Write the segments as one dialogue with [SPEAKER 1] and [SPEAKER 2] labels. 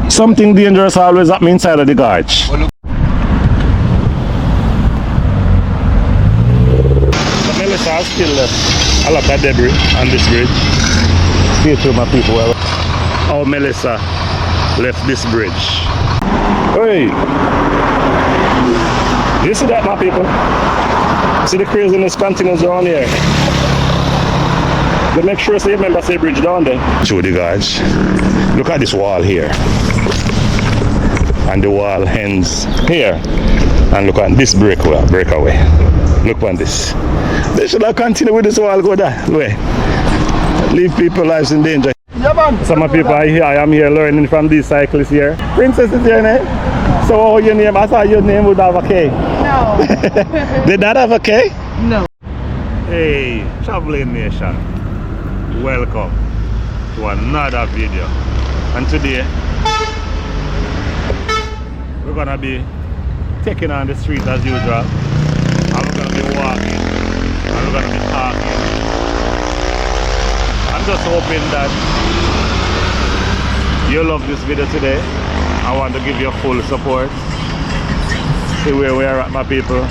[SPEAKER 1] Something dangerous always happen inside of the gorge. The Melissa has still left a lot of debris on this bridge. Stay tuned, my people. How Melissa left this bridge. Hey! You see that, my people? See the craziness continues around here. But make sure so you remember say bridge down there. Show the guys. Look at this wall here. And the wall ends here. And look at this breakaway. Look on this. They should have continued with this wall go that way. Leave people's lives in danger. Some of people are here. I am here learning from these cyclists here. Princess is your name? So what your name? I thought your name would have a K.
[SPEAKER 2] No.
[SPEAKER 1] Did that have a K?
[SPEAKER 2] No.
[SPEAKER 1] Hey, traveling nation. Welcome to another video. And today we're gonna be taking on the street as usual. And we're gonna be walking. And we're gonna be talking. I'm just hoping that you love this video today. I want to give you full support. See where we are at, my people.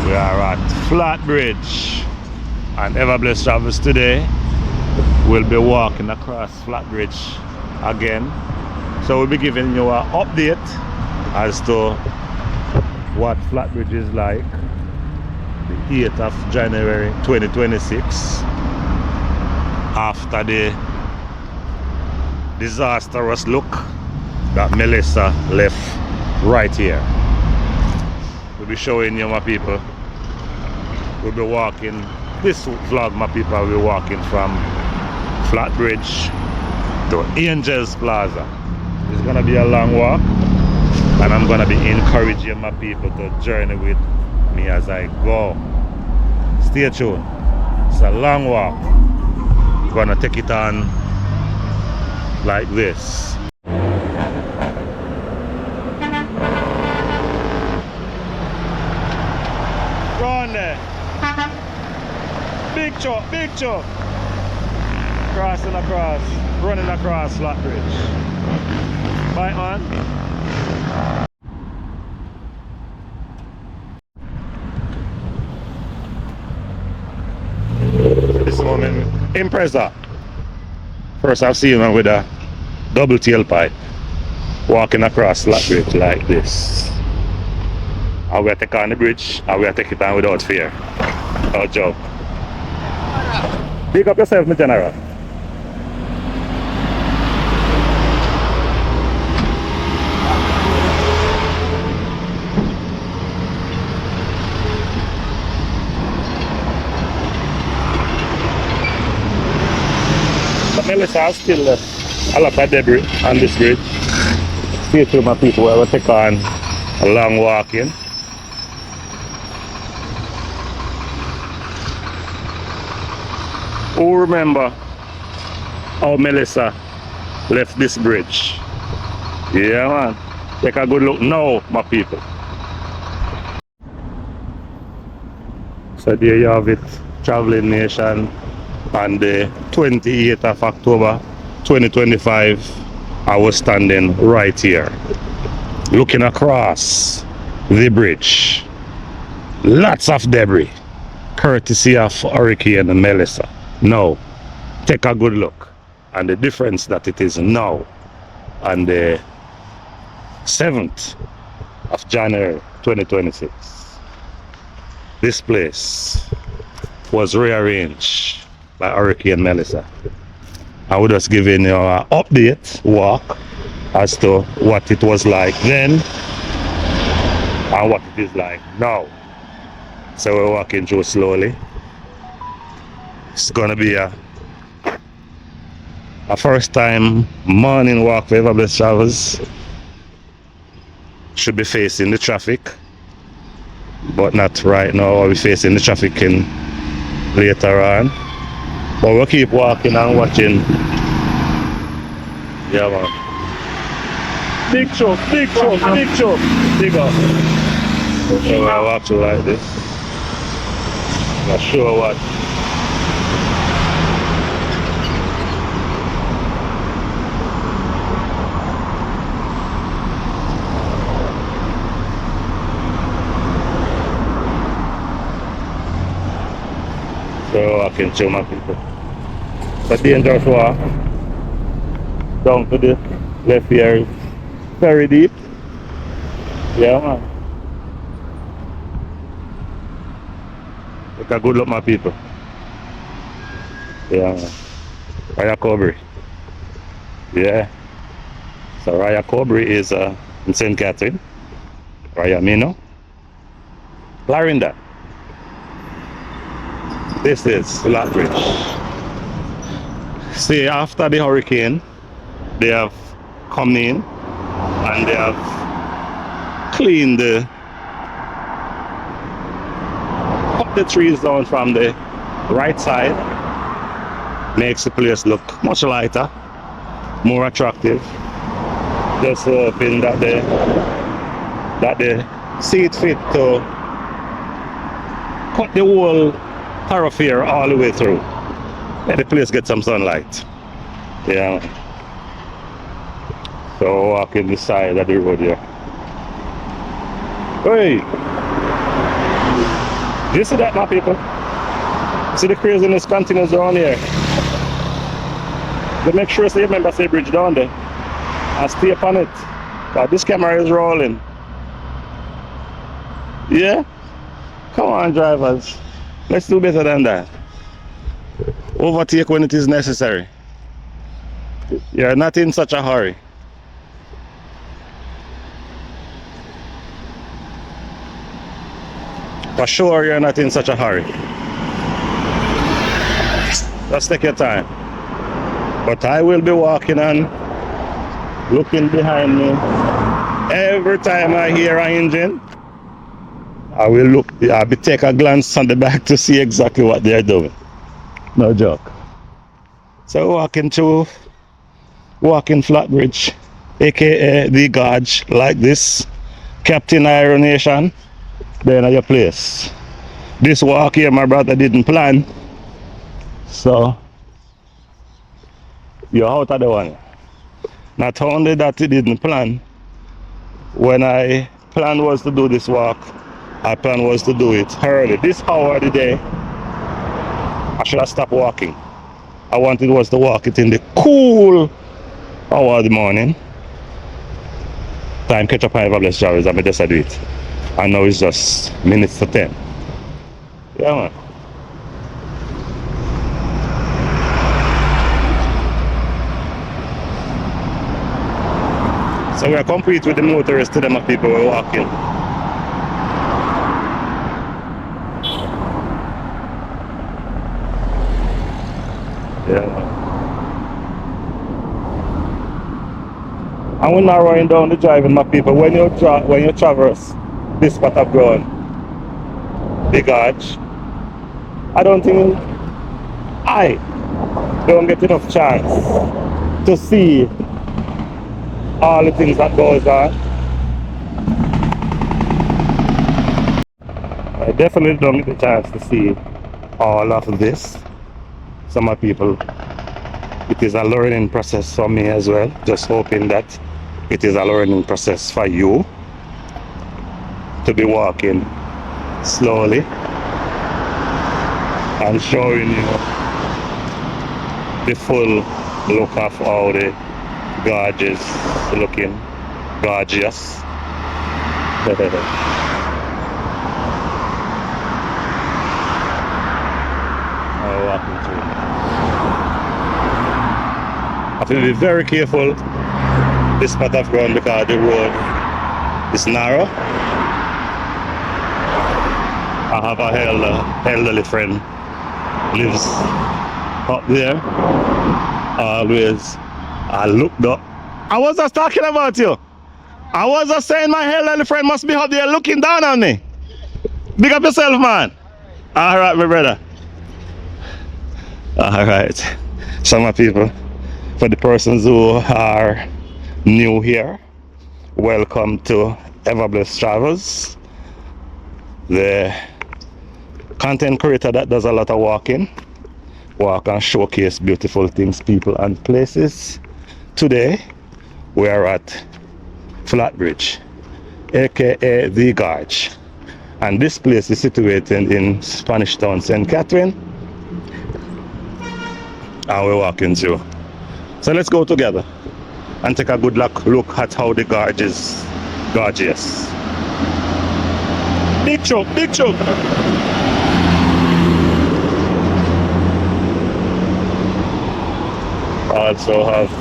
[SPEAKER 1] We are at Flat Bridge. And Ever Blessed Travels today. We'll be walking across Flat Bridge again. So we'll be giving you an update as to what Flat Bridge is like the 8th of January 2026 after the disastrous look that Melissa left right here. We'll be showing you, my people. We'll be walking, this vlog, my people, will be walking from Flat Bridge to Angels Plaza. It's gonna be a long walk, and I'm gonna be encouraging my people to journey with me as I go. Stay tuned. It's a long walk. I'm gonna take it on like this. Run there. Big chop, big chop. Crossing across, running across Flat Bridge. Bye, man. This moment, Impreza. First I've seen one with a double tailpipe walking across Flat Bridge like this. And we'll take on the bridge and we'll take it on without fear. Our job. Pick up yourself, my general. Melissa has still left a lot of debris on this bridge. Stay tuned, my people. We'll take on a long walk in. Who remember how Melissa left this bridge? Yeah, man. Take a good look now, my people. So there you have it, Traveling Nation. On the 28th of October 2025, I was standing right here looking across the bridge. Lots of debris courtesy of Hurricane Melissa. Now take a good look and the difference that it is now on the 7th of January 2026. This place was rearranged by Hurricane Melissa. I would just giving you an update walk as to what it was like then and what it is like now. So we're walking through slowly. It's gonna be a first time morning walk for Ever Blessed Travels. Should be facing the traffic, but not right now. I'll be facing the traffic in later on. But we'll keep walking and watching. Yeah, man. Big choke, big choke, big choke. Big up. So we'll walk through like this. Not sure what. walking through, my people. But dangerous walk. Down to the left here is very deep. Yeah, man. Take a good look, my people. Yeah, man. Raya Cobri. Yeah. So Raya Cobri is in St. Catherine. Raya Mino. Clarinda. This is Flat Bridge. See, after the hurricane, they have come in and they have cleaned cut the trees down from the right side. Makes the place look much lighter, more attractive. Just hoping that they see it fit to cut the whole thoroughfare all the way through. Let the place get some sunlight. Yeah. So walking the side of the road here. Hey! Do you see that, my people? See the craziness continues down here. But make sure you remember say bridge down there and stay upon it. Cause this camera is rolling. Yeah? Come on, drivers. Let's do better than that. Overtake when it is necessary. You're not in such a hurry. For sure, you're not in such a hurry. Just take your time. But I will be walking on, looking behind me. Every time I hear an engine, I will look, I'll be take a glance on the back to see exactly what they're doing. No joke. So walking Flat Bridge, aka the gorge, like this, Captain Iron Nation, then at your place. This walk here my brother didn't plan, so you're out of the one. Not only that he didn't plan, when I planned was to do this walk, I planned was to do it early. This hour of the day, I should have stopped walking. I wanted was to walk it in the cool hour of the morning. Time catch up on Everblessed Travels, and I just do it. And now it's just minutes to 10. Yeah, man. So we are complete with the motorists to them of people who are walking. Yeah. And we're narrowing down the driving, my people. When you traverse this spot of ground, the gorge, I don't get enough chance to see all the things that goes on. I definitely don't get the chance to see all of this. Some people, it is a learning process for me as well. Just hoping that it is a learning process for you to be walking slowly and showing you the full look of how the gorge is looking gorgeous. Walking through. I have to be very careful this part of ground because the road is narrow. I have a elderly friend lives up there. Always I looked up. I was just talking about you. I was just saying my elderly friend must be up there looking down on me. Big up yourself, man. Alright, my brother. Alright. Some people, for the persons who are new here, welcome to Everblessed Travels, the content creator that does a lot of walking, walk and showcase beautiful things, people and places. Today we are at Flat Bridge, aka the gorge, and this place is situated in Spanish Town, St. Catherine, and we're walking through. So let's go together and take a good look at how the gorge is gorgeous. Big choke, big choke. Also have,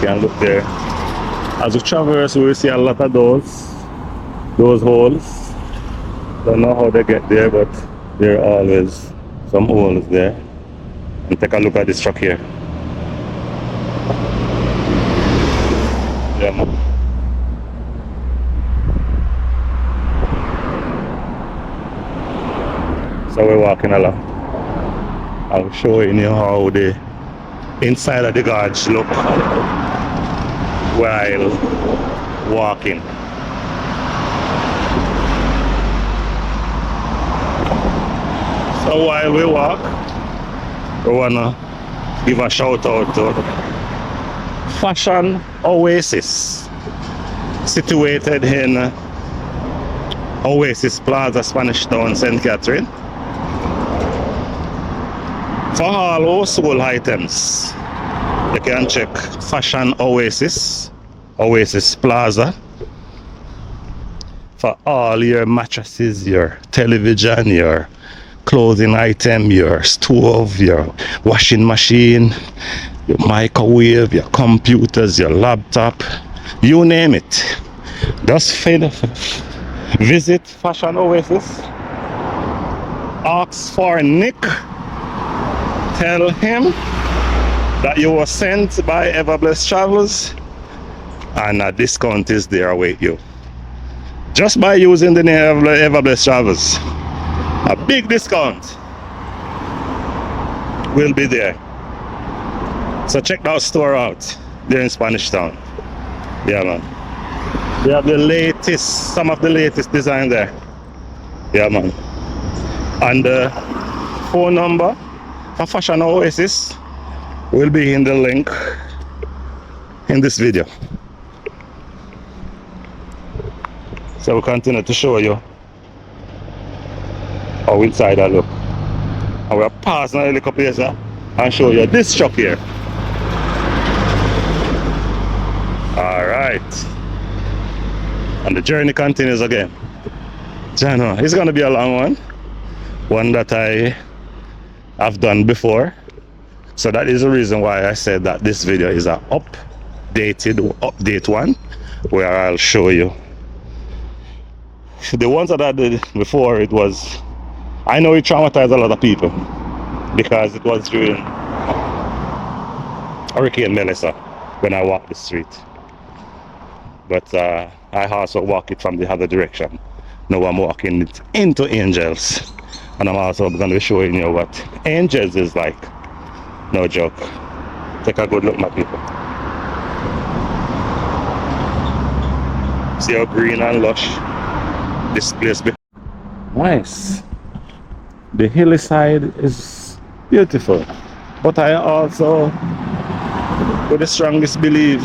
[SPEAKER 1] you can look there. As we traverse, we will see a lot of those holes. Don't know how they get there, but there are always some holes there. And take a look at this truck here. Yeah, man. So we're walking along. I'm showing you how the inside of the gorge look while walking. So while we walk, we wanna give a shout out to Fashion Oasis, situated in Oasis Plaza, Spanish Town, St. Catherine. For all household items, you can check Fashion Oasis, Oasis Plaza. For all your mattresses, your television, your clothing item, your stove, your washing machine, your microwave, your computers, your laptop, you name it. Just visit Fashion Oasis, ask for Nick, tell him that you were sent by Everblessed Travels, and a discount is there await you. Just by using the name Everblessed Travels, a big discount will be there. So check that store out there in Spanish Town. Yeah, man. We have the latest, some of the latest design there. Yeah, man. And the phone number for Fashion Oasis will be in the link in this video. So we'll continue to show you how inside I look. And we're passing a little place and show you this truck here. Alright. And the journey continues again. Jano, it's gonna be a long one that I have done before. So that is the reason why I said that this video is an update one, where I'll show you. The ones that I did before, it was, I know it traumatized a lot of people because it was during Hurricane Melissa when I walked the street. But I also walk it from the other direction. Now I'm walking it into Angels, and I'm also going to be showing you what Angels is like. No joke. Take a good look, my people. See how green and lush this place be. Nice. The hillside is beautiful, but I also, with the strongest belief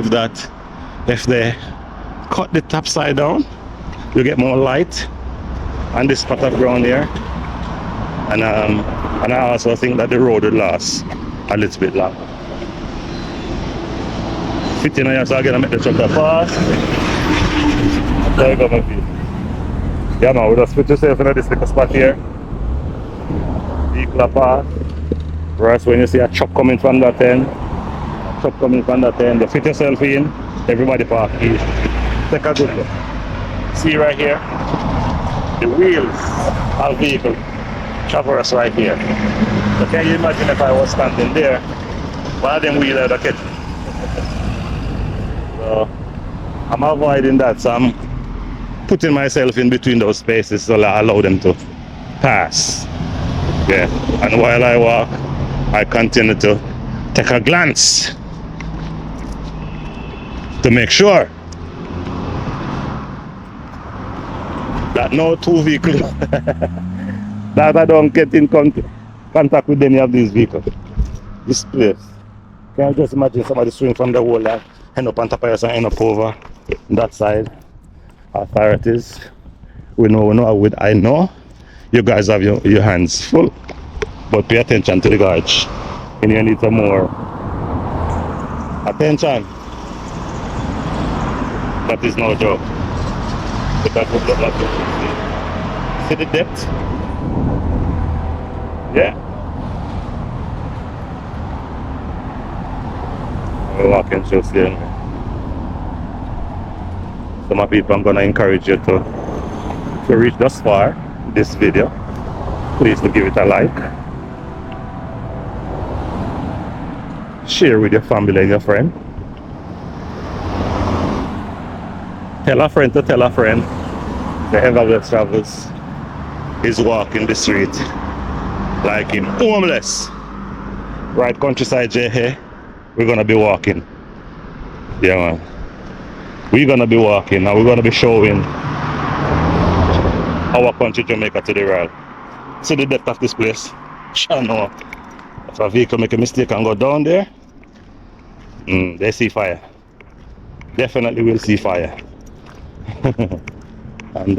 [SPEAKER 1] that if they cut the top side down, you get more light on this spot of ground here, and I also think that the road will last a little bit longer. Fit in here, so I'm gonna make the truck fast. There you go, my people. Yeah, man, we just put yourself in this little spot here. Vehicle path. Whereas when you see a truck coming from that end, you fit yourself in, everybody park here. Take a good look. See right here, the wheels of vehicle traverse right here. So can you imagine if I was standing there, one of them wheels out of it? So I'm avoiding that, so I'm putting myself in between those spaces so I allow them to pass. Yeah, and while I walk, I continue to take a glance to make sure that no two vehicles that I don't get in contact with any of these vehicles. This place, can you just imagine somebody swing from the wall and end up on top of us and end up over that side? Authorities, I know you guys have your hands full. But pay attention to the gorge. And you need some more attention. That is no joke. Because of see the depth? Yeah. We're walking through there. So my people, I'm gonna encourage you to reach thus far in this video. Please to give it a like. Share with your family and your friend. Tell a friend to tell a friend. The Everglades Travels is walking the street like him homeless. Right, countryside J here. We're gonna be walking. Yeah, man. We're gonna be walking and we're gonna be showing our country Jamaica to the world. See the depth of this place. I know. If a vehicle make a mistake and go down there, they see fire. Definitely will see fire. And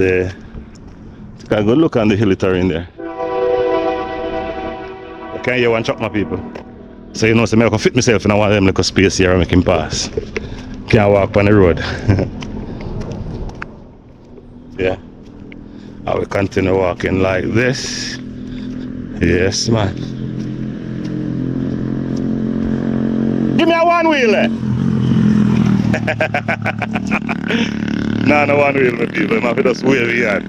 [SPEAKER 1] take a good look on the hill terrain there. I can't hear one truck, my people. So you know, so I can fit myself in one of them little space here and make him pass. Can't walk on the road. Yeah. I will continue walking like this. Yes, man. Give me a one wheel there. No one wheel, my people. I'm going to just wheel here.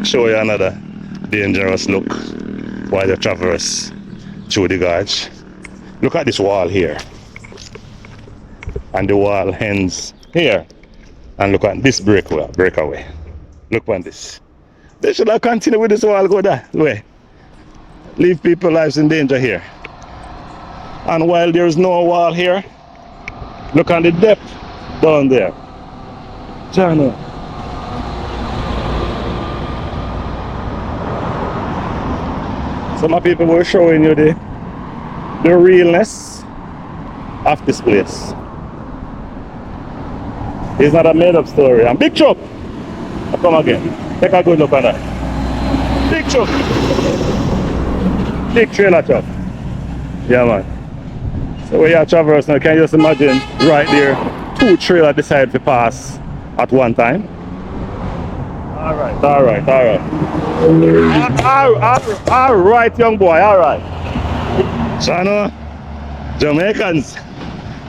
[SPEAKER 1] Show you another dangerous look while you traverse through the gorge. Look at this wall here. And the wall ends here. And look at this breakaway. Look at this. They should have continued with this wall go that way. Leave people's lives in danger here. And while there's no wall here, look at the depth down there. Channel. Some people were showing you the realness of this place. It's not a made up story. And big truck. Come again. Take a good look at that. Big truck. Big trailer truck. Yeah, man. So when you're traversing, can you just imagine right there, two trailers decide to pass at one time? Alright. Alright, young boy, alright. Chano, Jamaicans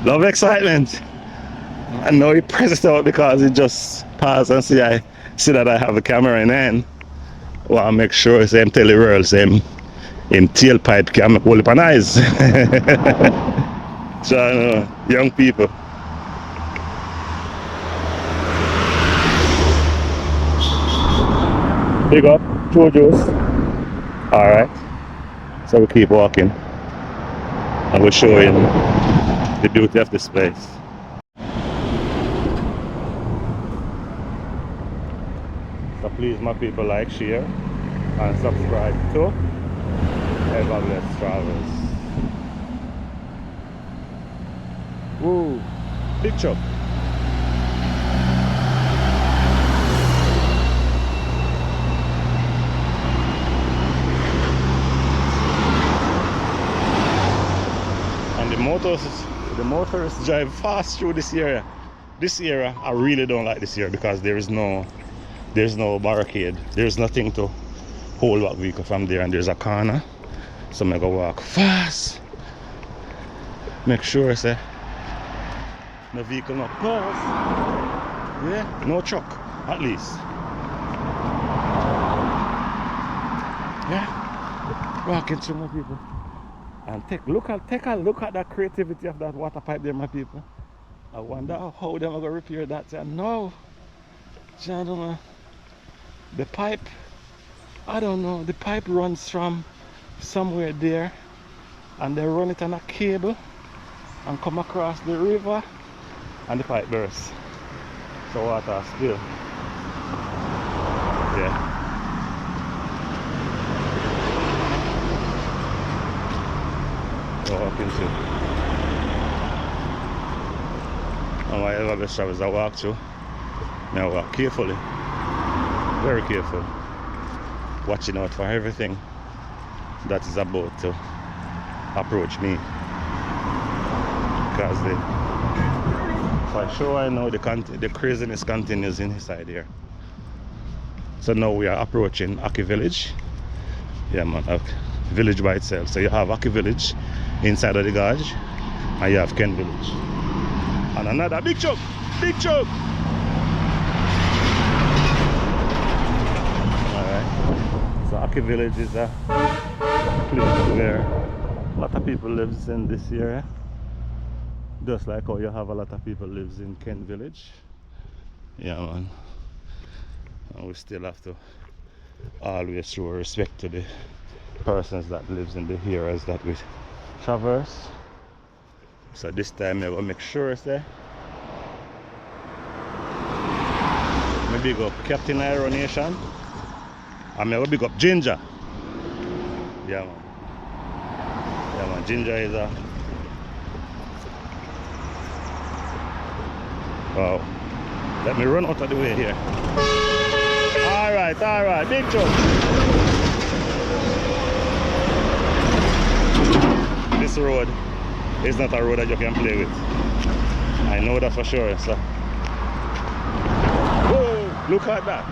[SPEAKER 1] love excitement. I know he pressed it out because he just passed and see that I have a camera in hand. Well, I make sure it's him tell the world, him tailpipe can hold up an eyes. So, young people. Big up, Jojo's. Alright. So we keep walking. And we're showing the beauty of this place. So please, my people, like, share, and subscribe to Everglades Travels. Woo! Big chop. And the motorists drive fast through this area. This area, I really don't like this area because there's no barricade. There's nothing to hold that vehicle from there, and there's a corner. So I'm gonna walk fast. Make sure say the vehicle not pass. Yeah, no truck at least. Yeah, walking through, my people. And take a look at that creativity of that water pipe there, my people. I wonder how they're gonna repair that. No, gentlemen, the pipe, I don't know, the pipe runs from somewhere there and they run it on a cable and come across the river and the pipe bursts. So water spill. Yeah. Walking through. And wherever the I walk through, I walk carefully. Very careful. watching out for everything that is about to approach me, because for sure I know the craziness continues inside here. So now we are approaching Aki Village. Yeah man, village by itself. So you have Aki Village inside of the gorge, and you have Ken Village. And another big chunk! Big chunk! Alright. So Aki Village is a place where a lot of people lives in this area. Just like how you have a lot of people lives in Ken Village. Yeah man. And we still have to always show respect to the persons that lives in the areas that we traverse. So this time I will make sure it's there. Maybe go Captain Iron Nation. And I will big up Ginger. Yeah man. Yeah man, Ginger is a wow. Let me run out of the way here. Alright, big chunk. This road is not a road that you can play with. I know that for sure. So. Whoa, look at that.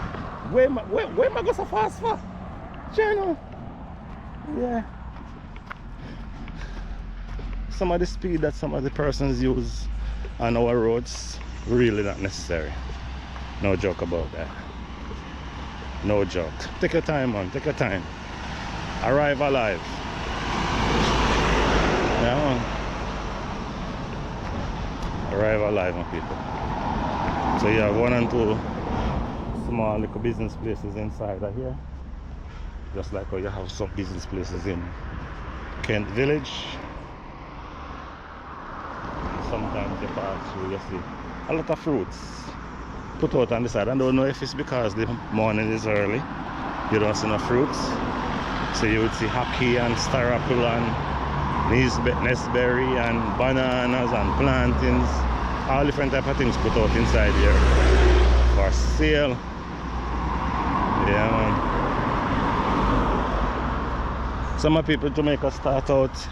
[SPEAKER 1] Where am I go so fast for? Channel. Yeah. Some of the speed that some of the persons use on our roads really not necessary. No joke about that. No joke. Take your time, man. Take your time. Arrive alive. Yeah, man. Arrive alive, my people. So you have 1 and 2 small little business places inside of here. Just like how you have some business places in Kent Village. Sometimes you pass through, you see a lot of fruits put out on the side. I don't know if it's because the morning is early, you don't see no fruits. So you would see hockey and star apple and nestberry and bananas and plantains, all different type of things put out inside here for sale. Yeah man. Some of people in Jamaica start out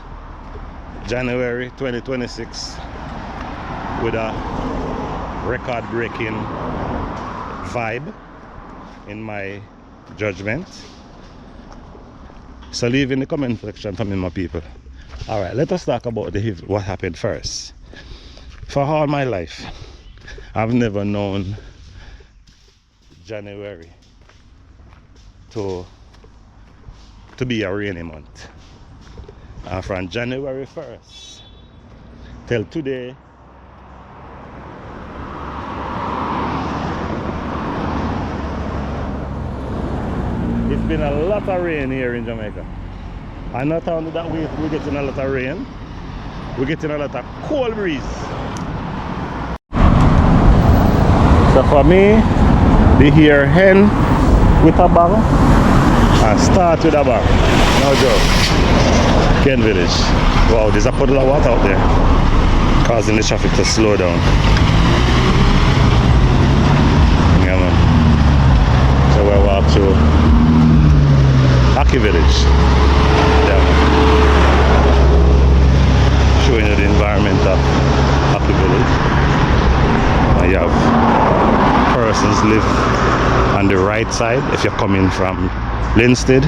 [SPEAKER 1] January 2026 with a record-breaking vibe, in my judgment. So leave in the comment section for me, my people. Alright, let us talk about what happened first. For all my life, I've never known January to be a rainy month. And from January 1st till today, it's been a lot of rain here in Jamaica. And not only that, we're getting a lot of rain, we're getting a lot of cold breeze. So for me, the here hen with a bang and start with a bang. No joke. Ken Village. Wow, there's a puddle of water out there, causing the traffic to slow down. Yeah man. So we'll walk through Aki Village. Yeah man. Showing you the environment of Aki Village. And you have persons live on the right side if you're coming from Linstead.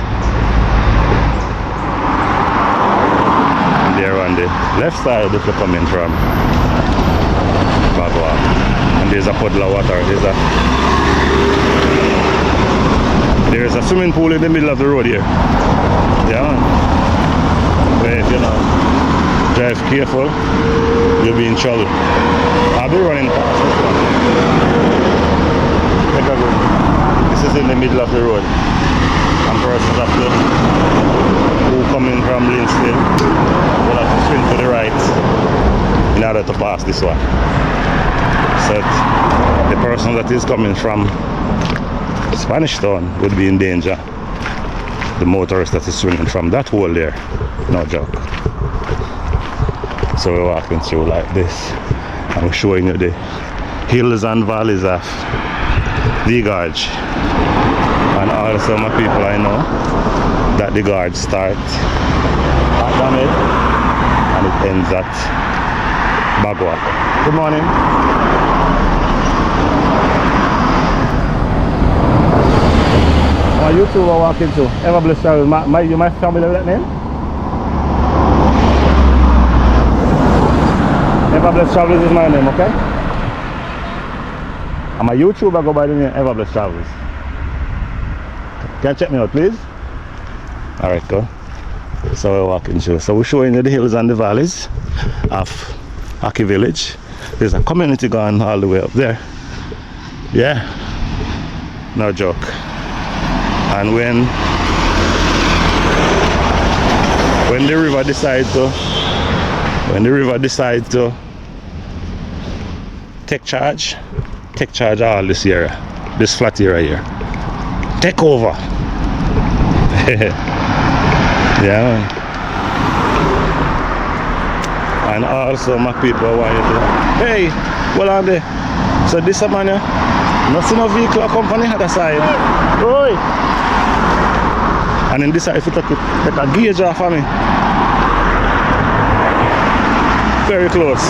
[SPEAKER 1] There on the left side if you're coming from Bagua. And there's a puddle of water. There's a swimming pool in the middle of the road here. Yeah. Where if you know, drive careful, you'll be in trouble. I'll be running past this one. Take a look. This is in the middle of the road. And persons have to, who coming from Linstead, will have to swing to the right in order to pass this one. So the person that is coming from Spanish Town would be in danger. The motorist that is swinging from that hole there, no joke. So we're walking through like this. I'm showing you the hills and valleys of the gorge and all also my people I know that the gorge starts at Damed and it ends at Bagua. Good morning. You two are walking to Ever Blessed Travel. You my family with that name? Ever Blessed Travels is my name, okay? I'm a YouTuber, I go by the name Ever Blessed Travels. Can you check me out, please? Alright, go. So we're walking through. So we're showing you the hills and the valleys of Aki Village. There's a community going all the way up there. Yeah, no joke. And when the river decides to take charge of all this area, this flat area here, take over. Yeah, man. And also my people want you to, hey, well on there. So this a man here, not see no vehicle company at the side. Oi! And then this side, if you take a gauge off of me, very close.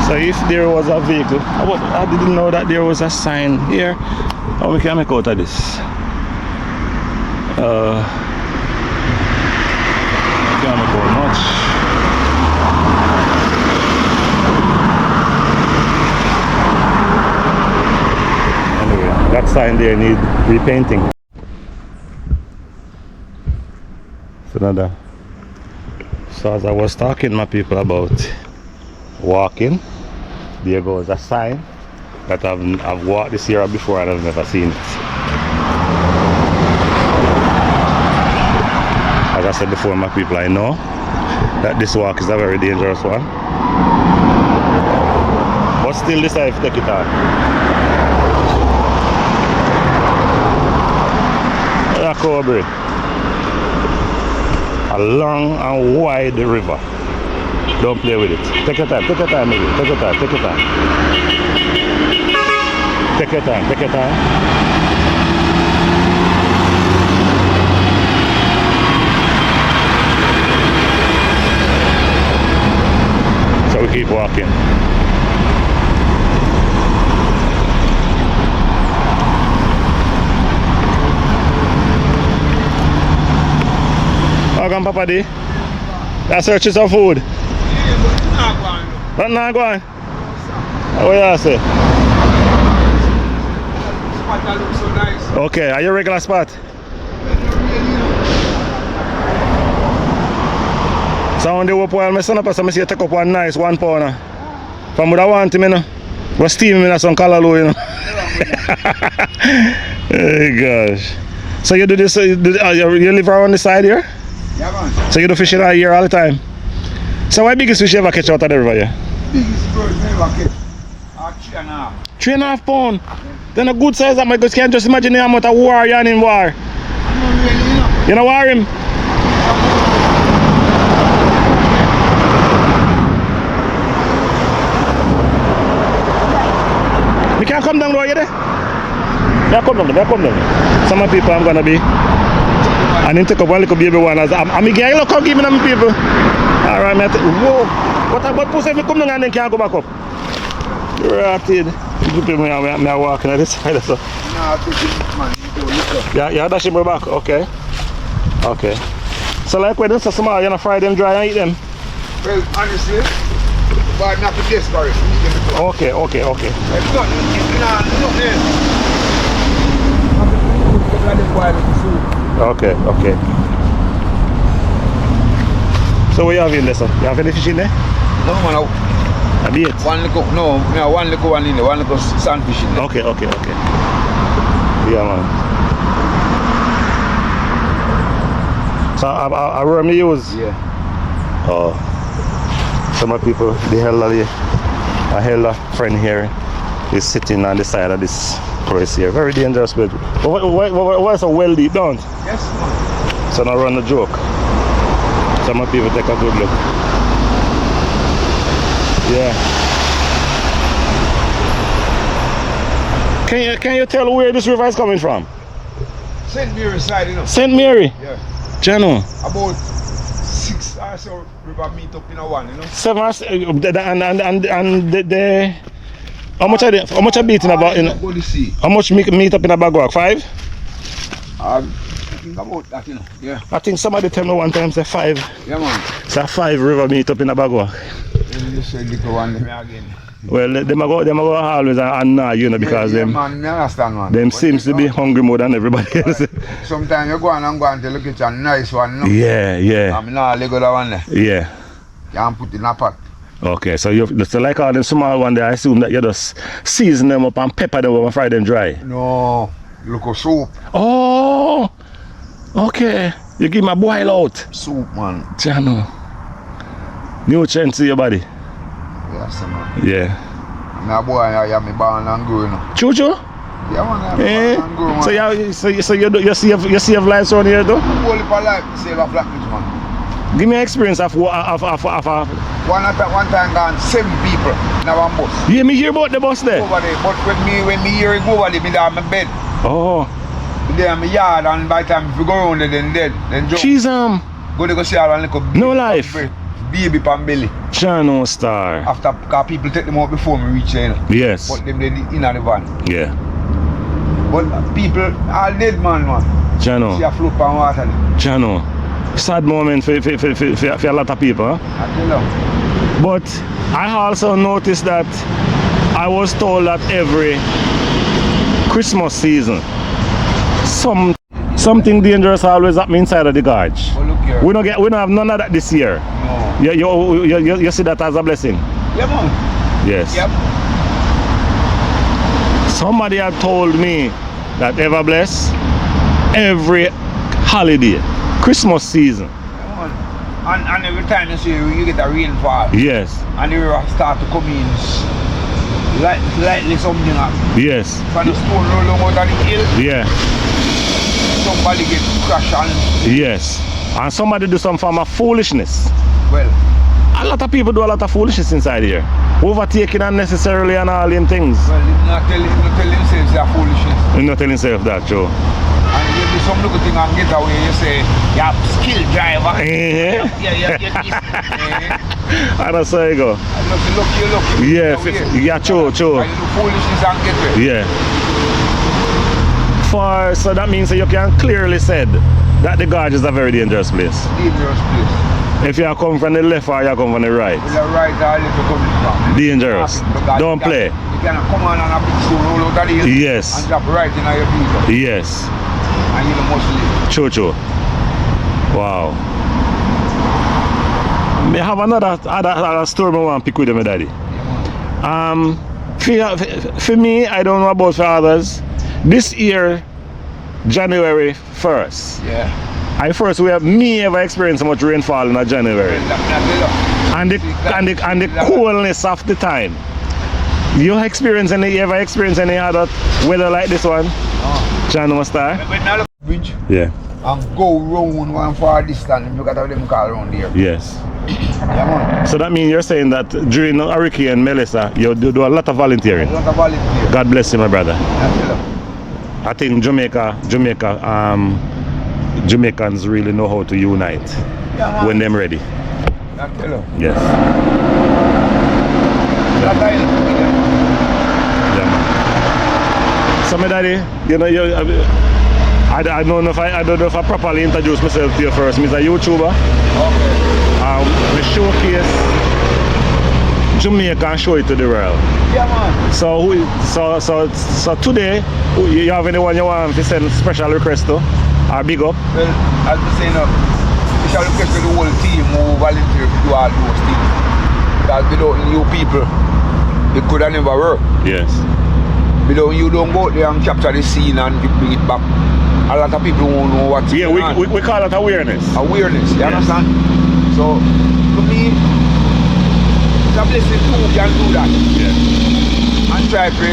[SPEAKER 1] So if there was a vehicle, I didn't know that there was a sign here. How we can make out of this? Can't make out much. That sign there need repainting. So as I was talking my people about walking, there goes a sign that I've walked this area before and I've never seen it. As I said before my people, I know that this walk is a very dangerous one, but still decide to take it on. Cobra. A long and wide river. Don't play with it. Take your time, baby. Take your time. So we keep walking. Welcome, Papa D. You're searching some food. But not going. What you say? Spot that looks so nice. Okay, are you a regular spot? So on the up while my son up, so I see you take up one nice 1 pounder. From what I want him, you know. We're steaming in some callaloo, you know. Hey gosh. So you do this, you live around the side here?
[SPEAKER 2] Yeah, man.
[SPEAKER 1] So you do fishing out here all the time? So what biggest fish you ever catch out of the river here?
[SPEAKER 2] Biggest fish I ever catch? 3.5.
[SPEAKER 1] 3.5 pounds? Yeah. Then a good size that my guys can't just imagine the amount of war you're in war. You know war him? We can't come down there, you there? Yeah, come down. Some of people I'm gonna be. And then take up one little baby one as I'm going to come give me them people. Alright, man. Whoa. What about pussy if you come down and then can't go back up? You're rotted. People are walking at this side. So. Yeah, dash him back. Okay. So like when this is small, you're gonna fry them dry and eat them?
[SPEAKER 2] Well, honestly, but not to discourage.
[SPEAKER 1] Okay. Okay. So what you have in there, sir? You have any fish in there?
[SPEAKER 2] No, man.
[SPEAKER 1] A bait?
[SPEAKER 2] One little one in there, one little sandfish in there.
[SPEAKER 1] Okay. Yeah, man. So I worm you use?
[SPEAKER 2] Yeah.
[SPEAKER 1] Oh. Some of people, the hella friend here is sitting on the side of this place here. Very dangerous, but what's a well deep down?
[SPEAKER 2] Yes, man.
[SPEAKER 1] So now run a joke. Some people take a good look. Yeah. Can you tell where this river is coming from?
[SPEAKER 2] St. Mary side, you know.
[SPEAKER 1] St. Mary.
[SPEAKER 2] Yeah.
[SPEAKER 1] Jano.
[SPEAKER 2] About 6 or so river meet up in a one, you know.
[SPEAKER 1] 7 and the how much are they, how much are beating about in
[SPEAKER 2] Go to see.
[SPEAKER 1] how much meet up in a Bagwak? 5?
[SPEAKER 2] I think about that, you know. Yeah.
[SPEAKER 1] I think somebody tell me one time say 5.
[SPEAKER 2] Yeah, man.
[SPEAKER 1] It's a 5 river meet up in a Bagwak.
[SPEAKER 2] Then you say little one again.
[SPEAKER 1] Well, them go always and you know, because
[SPEAKER 2] yeah,
[SPEAKER 1] them
[SPEAKER 2] man, I understand, man.
[SPEAKER 1] them
[SPEAKER 2] But
[SPEAKER 1] seems to be hungry more than everybody else.
[SPEAKER 2] Sometimes you go on and go and look at a nice one, no?
[SPEAKER 1] Yeah.
[SPEAKER 2] I'm not Lego that one there.
[SPEAKER 1] Yeah.
[SPEAKER 2] You can put in a pot.
[SPEAKER 1] Okay, so you so like all them small one there, I assume that you just season them up and pepper them up and fry them dry.
[SPEAKER 2] No, look at soup.
[SPEAKER 1] Oh, okay. You give me a boil out.
[SPEAKER 2] Soup, man.
[SPEAKER 1] Jano. Nutrients to your body.
[SPEAKER 2] Yes, man.
[SPEAKER 1] Yeah.
[SPEAKER 2] My boy, I am born and growing up.
[SPEAKER 1] Choo-choo?
[SPEAKER 2] Yeah, man, I'm
[SPEAKER 1] Eh?
[SPEAKER 2] born and growing.
[SPEAKER 1] So you save lives on here though?
[SPEAKER 2] Whole heap of life to save a flatfish, man.
[SPEAKER 1] Give me an experience of
[SPEAKER 2] One time gone 7 people in one bus.
[SPEAKER 1] you hear about the bus there?
[SPEAKER 2] Over there, but when me hear it go over there, me down my bed.
[SPEAKER 1] Oh.
[SPEAKER 2] Me there in my yard, and by the time if you go around there, then dead. Then jump.
[SPEAKER 1] She's
[SPEAKER 2] Go to go see all and little
[SPEAKER 1] no life.
[SPEAKER 2] baby pan belly.
[SPEAKER 1] Chano star.
[SPEAKER 2] After, because people take them out before me reach there, you know.
[SPEAKER 1] Yes.
[SPEAKER 2] But them they in the van.
[SPEAKER 1] Yeah.
[SPEAKER 2] But people all dead, man. See
[SPEAKER 1] Chano.
[SPEAKER 2] a float pan water there.
[SPEAKER 1] Chano. Sad moment for a lot of people, huh?
[SPEAKER 2] I tell you.
[SPEAKER 1] But I also noticed that I was told that every Christmas season something dangerous always happens inside of the gorge.
[SPEAKER 2] But look here.
[SPEAKER 1] We don't have none of that this year.
[SPEAKER 2] No.
[SPEAKER 1] You see that as a blessing?
[SPEAKER 2] Yeah, man.
[SPEAKER 1] Yes.
[SPEAKER 2] Yep.
[SPEAKER 1] Somebody had told me that ever bless every holiday, Christmas season.
[SPEAKER 2] Yeah, man. And every time you see you get a rainfall.
[SPEAKER 1] Yes.
[SPEAKER 2] And the river start to come in. Lightly something up.
[SPEAKER 1] Yes.
[SPEAKER 2] From the stone roll out of the hill.
[SPEAKER 1] Yeah.
[SPEAKER 2] Somebody get crashed and
[SPEAKER 1] Yes. And somebody do some form of foolishness.
[SPEAKER 2] well.
[SPEAKER 1] A lot of people do a lot of foolishness inside here. Overtaking unnecessarily and all them things.
[SPEAKER 2] Well, they not tell themselves they are foolishness.
[SPEAKER 1] You not telling yourself that, Joe.
[SPEAKER 2] And you do some little thing and get away, you say, you have skill driver.
[SPEAKER 1] Eh?
[SPEAKER 2] Yeah.
[SPEAKER 1] And that's how you go.
[SPEAKER 2] And look,
[SPEAKER 1] Yeah, true.
[SPEAKER 2] And you do foolishness and get away.
[SPEAKER 1] Yeah. So that means that you can clearly said that the gorge is a very dangerous place.
[SPEAKER 2] Dangerous place.
[SPEAKER 1] If you come from the left or you come from the right.
[SPEAKER 2] With the right or left you coming from.
[SPEAKER 1] Dangerous.
[SPEAKER 2] Because
[SPEAKER 1] Don't play.
[SPEAKER 2] You can come on and a big stone roll out of the hill.
[SPEAKER 1] Yes.
[SPEAKER 2] And drop right in your feet.
[SPEAKER 1] Yes.
[SPEAKER 2] And you must live.
[SPEAKER 1] Choo. Wow. Me have another story I want to pick with you, my daddy. For me, I don't know about for others. This year, January 1st.
[SPEAKER 2] Yeah.
[SPEAKER 1] I first we have me ever experienced so much rainfall in January. And the coolness of the time. You ever experience any other weather like this one? John Mustar?
[SPEAKER 2] When I look at the bridge
[SPEAKER 1] Yeah.
[SPEAKER 2] and go round one far distance, look at how them call around there.
[SPEAKER 1] Yes.
[SPEAKER 2] Yeah, man.
[SPEAKER 1] So that means you're saying that during Hurricane Melissa, you do a lot of volunteering.
[SPEAKER 2] A lot of volunteer.
[SPEAKER 1] God bless you, my brother.
[SPEAKER 2] Yeah.
[SPEAKER 1] I think Jamaicans really know how to unite
[SPEAKER 2] Yeah, man.
[SPEAKER 1] when they're ready.
[SPEAKER 2] I tell you.
[SPEAKER 1] Yes.
[SPEAKER 2] That time,
[SPEAKER 1] Yeah, man. So, my daddy, you know, I don't know if I properly introduce myself to you first. I'm a YouTuber.
[SPEAKER 2] okay.
[SPEAKER 1] We showcase Jamaica and show it to the world.
[SPEAKER 2] Yeah, man.
[SPEAKER 1] So today, you have anyone you want to send special request to or big up?
[SPEAKER 2] Well, as we say now, special request to the whole team who volunteer to do all those things. Because without you people, it could have never worked.
[SPEAKER 1] Yes.
[SPEAKER 2] Without you don't go out there and capture the scene and bring it back. A lot of people won't know what's
[SPEAKER 1] Yeah,
[SPEAKER 2] going on.
[SPEAKER 1] we call it awareness.
[SPEAKER 2] Awareness, you
[SPEAKER 1] Yes.
[SPEAKER 2] understand? So, to me, it's a blessing who can do that
[SPEAKER 1] Yes.
[SPEAKER 2] and try to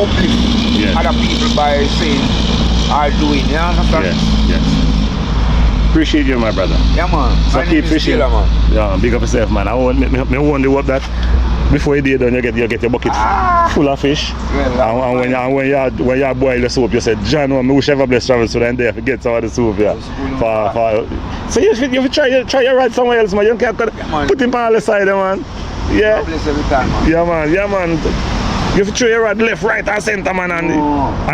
[SPEAKER 2] uplift
[SPEAKER 1] Yes.
[SPEAKER 2] other people by saying or doing, you understand?
[SPEAKER 1] Yes. Appreciate you, my brother.
[SPEAKER 2] Yeah, man.
[SPEAKER 1] So
[SPEAKER 2] My
[SPEAKER 1] keep
[SPEAKER 2] name is
[SPEAKER 1] fishing.
[SPEAKER 2] Taylor, man.
[SPEAKER 1] Yeah, big up yourself, man. I want the work that before you do done, you get your bucket full of fish.
[SPEAKER 2] Well,
[SPEAKER 1] And when you boil the soup, you say, John, I wish ever blessed travels to them there to get some of the soup, yeah. So you should try your ride somewhere else, man. You can put him on the side, man. Yeah.
[SPEAKER 2] bless every time, man.
[SPEAKER 1] Yeah, man. You have to throw your rod left, right, and center, man. And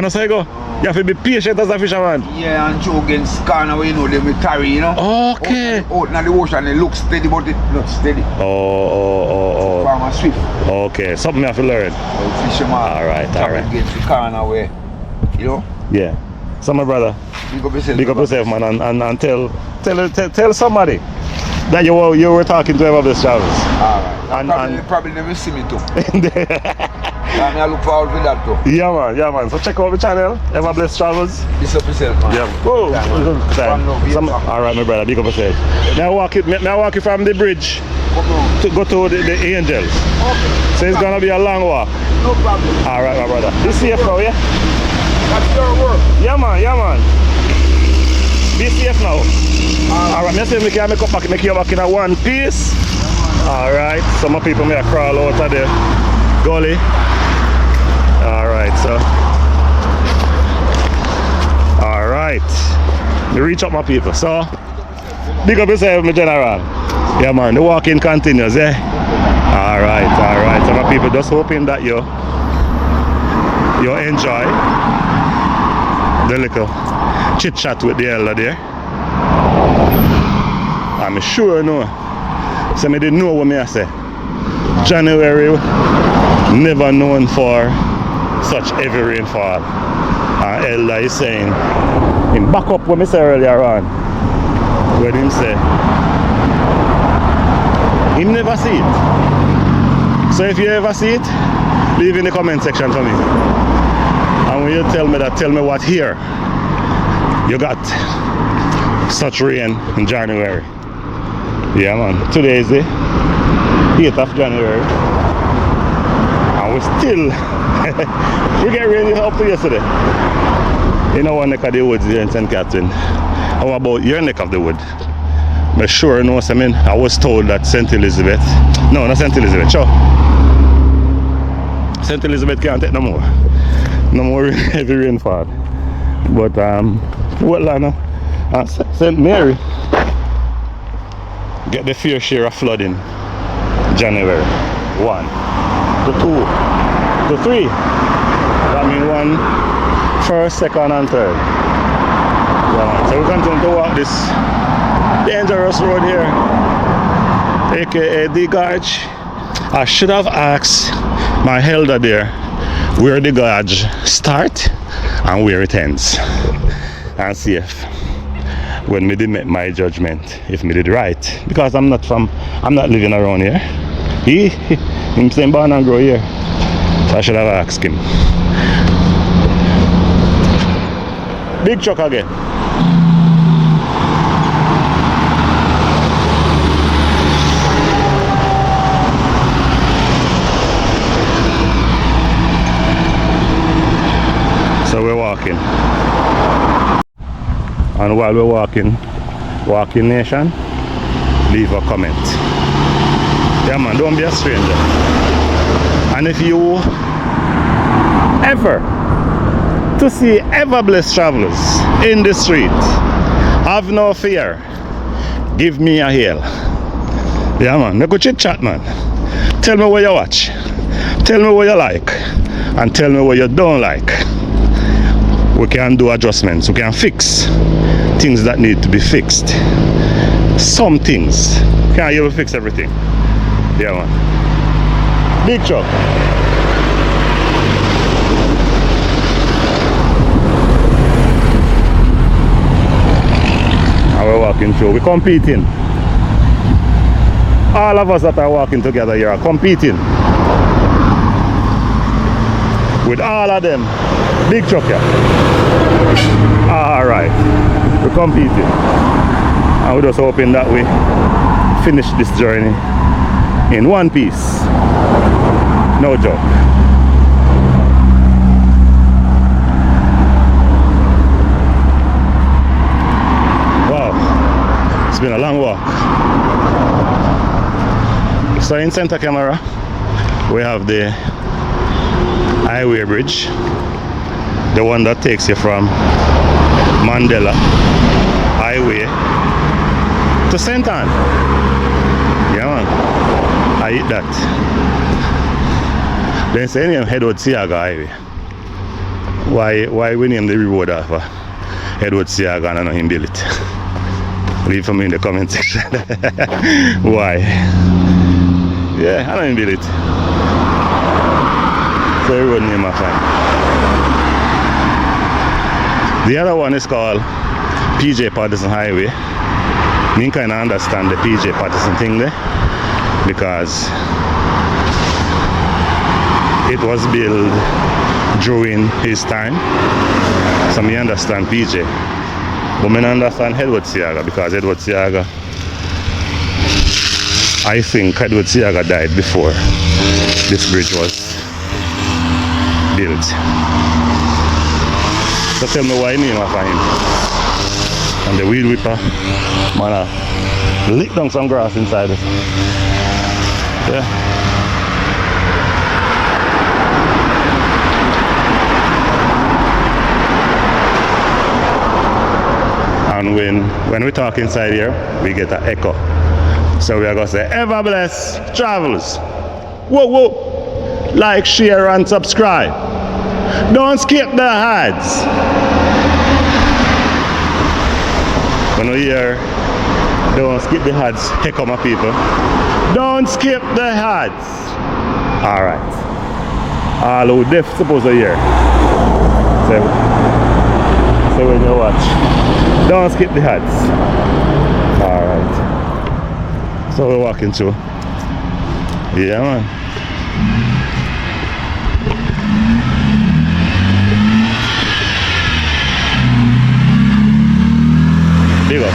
[SPEAKER 1] that's how you go. You have to be patient as a fisherman.
[SPEAKER 2] Yeah, and Joe against corner where you know them with tarry, you know.
[SPEAKER 1] Okay.
[SPEAKER 2] Out in the ocean, it looks steady, but it's not steady.
[SPEAKER 1] Oh.
[SPEAKER 2] Farmer swift.
[SPEAKER 1] Okay, something you have to learn.
[SPEAKER 2] Fisherman.
[SPEAKER 1] All right.
[SPEAKER 2] Against the corner where, you know.
[SPEAKER 1] Yeah. So my brother, big up yourself, man, and tell somebody that you were talking to Ever Blessed Travels.
[SPEAKER 2] Alright. You probably never see me too. I look forward to that too.
[SPEAKER 1] Yeah man. So check out the channel, Ever Blessed Travels.
[SPEAKER 2] It's up yourself, man.
[SPEAKER 1] Yeah. Whoa. Alright, my brother, big up yourself. Now walk you from the bridge to go to the Angels.
[SPEAKER 2] Okay.
[SPEAKER 1] So it's gonna be a long walk.
[SPEAKER 2] No problem.
[SPEAKER 1] Alright, my brother. Be safe now, yeah?
[SPEAKER 2] That's your work.
[SPEAKER 1] Yeah man. Be safe now. Alright, I say we can make you back in a one piece. Alright, some people may crawl out of the gully. Alright, so. Alright. Me reach up my people. So big up yourself, my general. Yeah man, the walking continues, eh? Alright. So my people just hoping that you enjoy the little chit chat with the elder there. I'm sure no. So me didn't know what me I say. January never known for such heavy rainfall. And elder is saying him back up what me said earlier on. What him say? Him never see it. So if you ever see it, leave in the comment section for me. And when you tell me what here you got such rain in January. Yeah man, today is the 8th of January and we still we get rain up to yesterday in our neck of the woods here in St. Catherine. How about your neck of the wood? I'm sure you know what I mean. I was told that St. Elizabeth, no, not St. Elizabeth, sure, St. Elizabeth can't take no more heavy rainfall, but Wetland St. Mary get the fair share of flooding January 1 to 2 to 3. That means 1 first, second and third. Yeah, so we continue to walk this dangerous road here, aka the gorge. I should have asked my elder there where the gorge start and where it ends, and see if when me did make my judgment if me did right, because I'm not living around here. Him saying born and grow here, so I should have asked him. Big truck again. So we're walking, and while we're walking nation, leave a comment. Yeah man, don't be a stranger. And if you ever to see Ever Blessed Travelers in the street, have no fear, give me a hail. Yeah man, make a chit chat man. Tell me what you watch, tell me what you like, and tell me what you don't like. We can do adjustments, we can fix things that need to be fixed. Some things, can't even fix everything. Yeah man. Big truck. And we're walking through, we're competing. All of us that are walking together here are competing with all of them. Big truck here. Alright, we're competing, and we're just hoping that we finish this journey in one piece. No joke. Wow, it's been a long walk. So in center camera, we have the highway bridge, the one that takes you from Mandela Highway to St. Ann. Yeah, man. I eat that. Then say name Edward Siaga Highway. Why we name the road after Edward Siaga and I know him build it? Leave for me in the comment section. Why? Yeah, I know him build it. So the road name I find. The other one is called PJ Patterson Highway. Me kind of understand the PJ Patterson thing there because it was built during his time. So me understand PJ. But I understand Edward Siaga because Edward Siaga, I think Edward Siaga died before this bridge was built. So tell me why name of him. And the weed whipper, man, lick down some grass inside it. Yeah. And when we talk inside here, we get an echo. So we are going to say, ever blessed travels. Whoa, whoa. Like, share, and subscribe. Don't skip the ads. When you hear, don't skip the ads, here come my people. Don't skip the ads. Alright. All who deaf supposed to hear. So when you watch, don't skip the ads. Alright. So we're walking through. Yeah, man. Big up.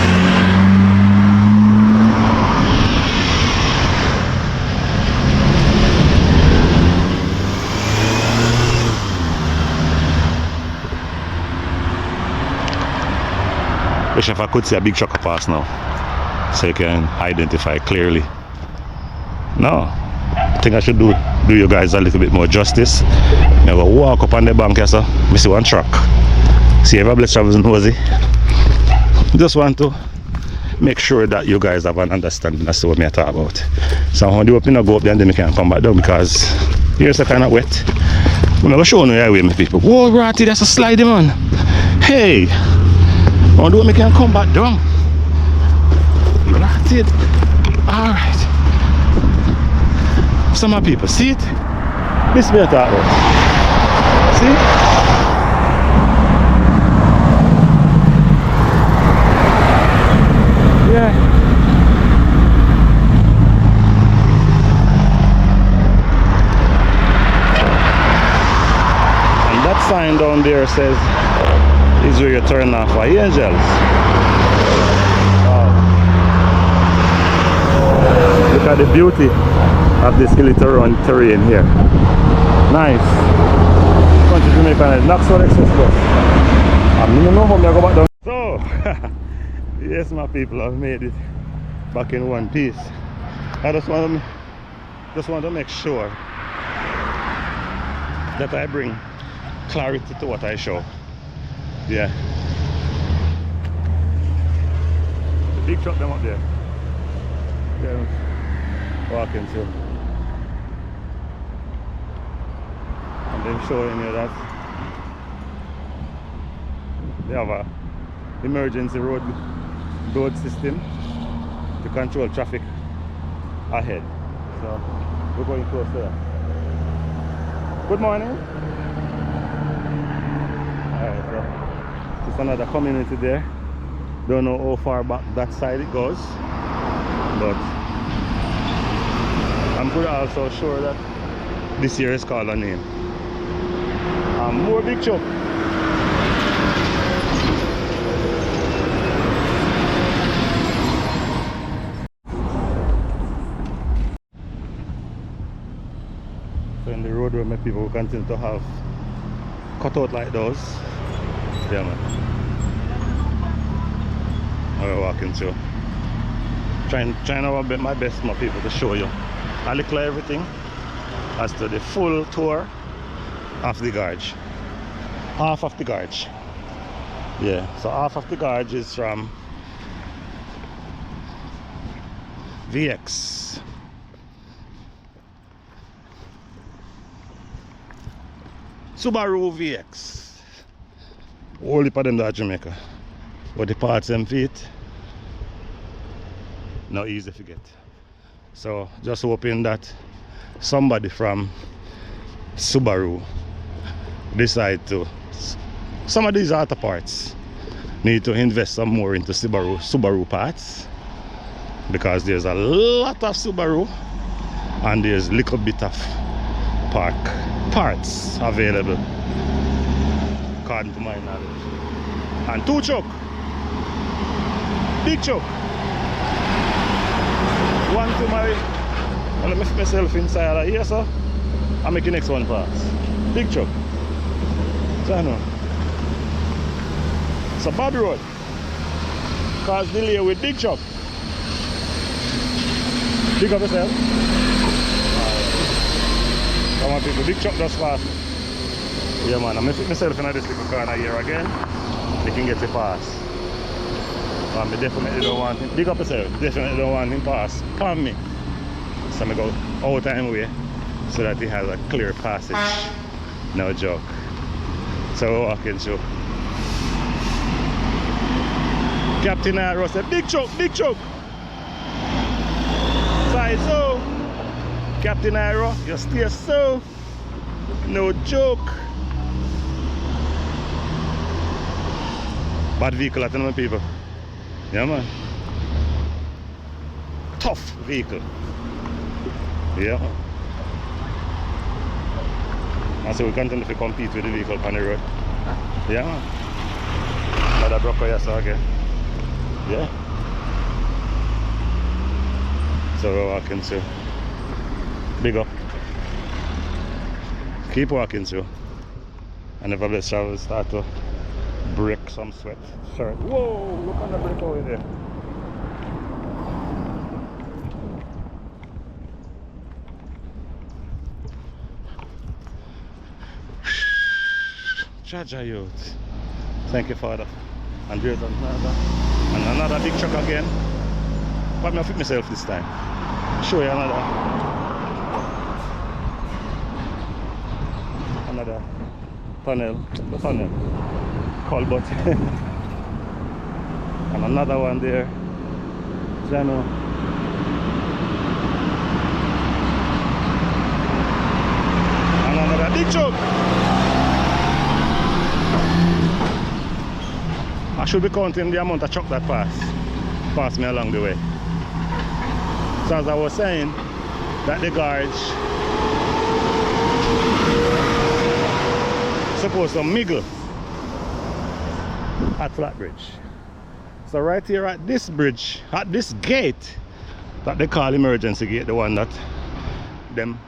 [SPEAKER 1] Wish if I could see a big truck pass now, so you can identify clearly. No, I think I should do you guys a little bit more justice. Never walk up on the bank here, so I see one truck. See, every blessed travels nosy. Just want to make sure that you guys have an understanding as to what I talk about. So when the opening go up there and then we can come back down because here's a kind of wet. I'm going to show you the highway, my people. Whoa, Ratty, that's a slide, man. Hey, I want to do what I can come back down. That's it. Alright. Some of people see it. This way I talk about. See? Yeah. And that sign down there says is where you turn off for angels. Wow. Look at the beauty of this hilly terrain here. Nice. Country Jamaica, Knoxville Express. I don't know how I'm going to go back down. So, yes, my people, I've made it back in one piece. I just want to make sure that I bring clarity to what I show. Yeah. The big truck them up there. Yeah. Walking through. And then showing you that they have a emergency road system to control traffic ahead. So we're going close there. Good morning. Alright, so it's another community there. Don't know how far back that side it goes, but I'm pretty also sure that this here is called a name. More big chop. So in the road where my people will continue to have cutout like those. Yeah, man. We're walking through. Trying to bit my best, my people, to show you a little everything as to the full tour of the gorge. Half of the gorge. Yeah, so half of the gorge is from VX. Subaru VX. All the them that Jamaica. But the parts and feet, not easy to get. So just hoping that somebody from Subaru decide to, some of these auto parts need to invest some more into Subaru parts, because there's a lot of Subaru and there's little bit of parts available according to my knowledge. And 2 choke, big choke, one to my, well, let me fit myself inside here, so I'll make the next one pass. Big choke. So I know. It's a bad road. Cause delay with big choke. Big up yourself. Come on people, big choke just fast. Yeah man, I'm gonna fit myself in this little corner here again. They can get it pass. I definitely don't want him. Big up yourself, definitely don't want him pass. Palm me. So I'm gonna go out time way so that he has a clear passage. No joke. So we're walking through. Captain Arrow said, big choke, big choke. So, Captain Arrow, you stay so. No joke. Bad vehicle at the moment, people. Yeah, man. Tough vehicle. Yeah. And so we continue to compete with the vehicle on the road. Yeah, man. Another broker yesterday again. Yeah. So we're walking through. Big up. Keep walking through. And if let's travel start to break some sweat. Sorry. Whoa, look on the brake over there. Jaja youth. Thank you, Father. And there's another big truck again. But I'm fit myself this time. Show you another tunnel. The tunnel. Culvert. And another one there. Jano. And another big truck. I should be counting the amount of truck that passed me along the way. So as I was saying, that the gorge supposed to mingle at Flatbridge. So right here at this bridge, at this gate that they call emergency gate, the one that them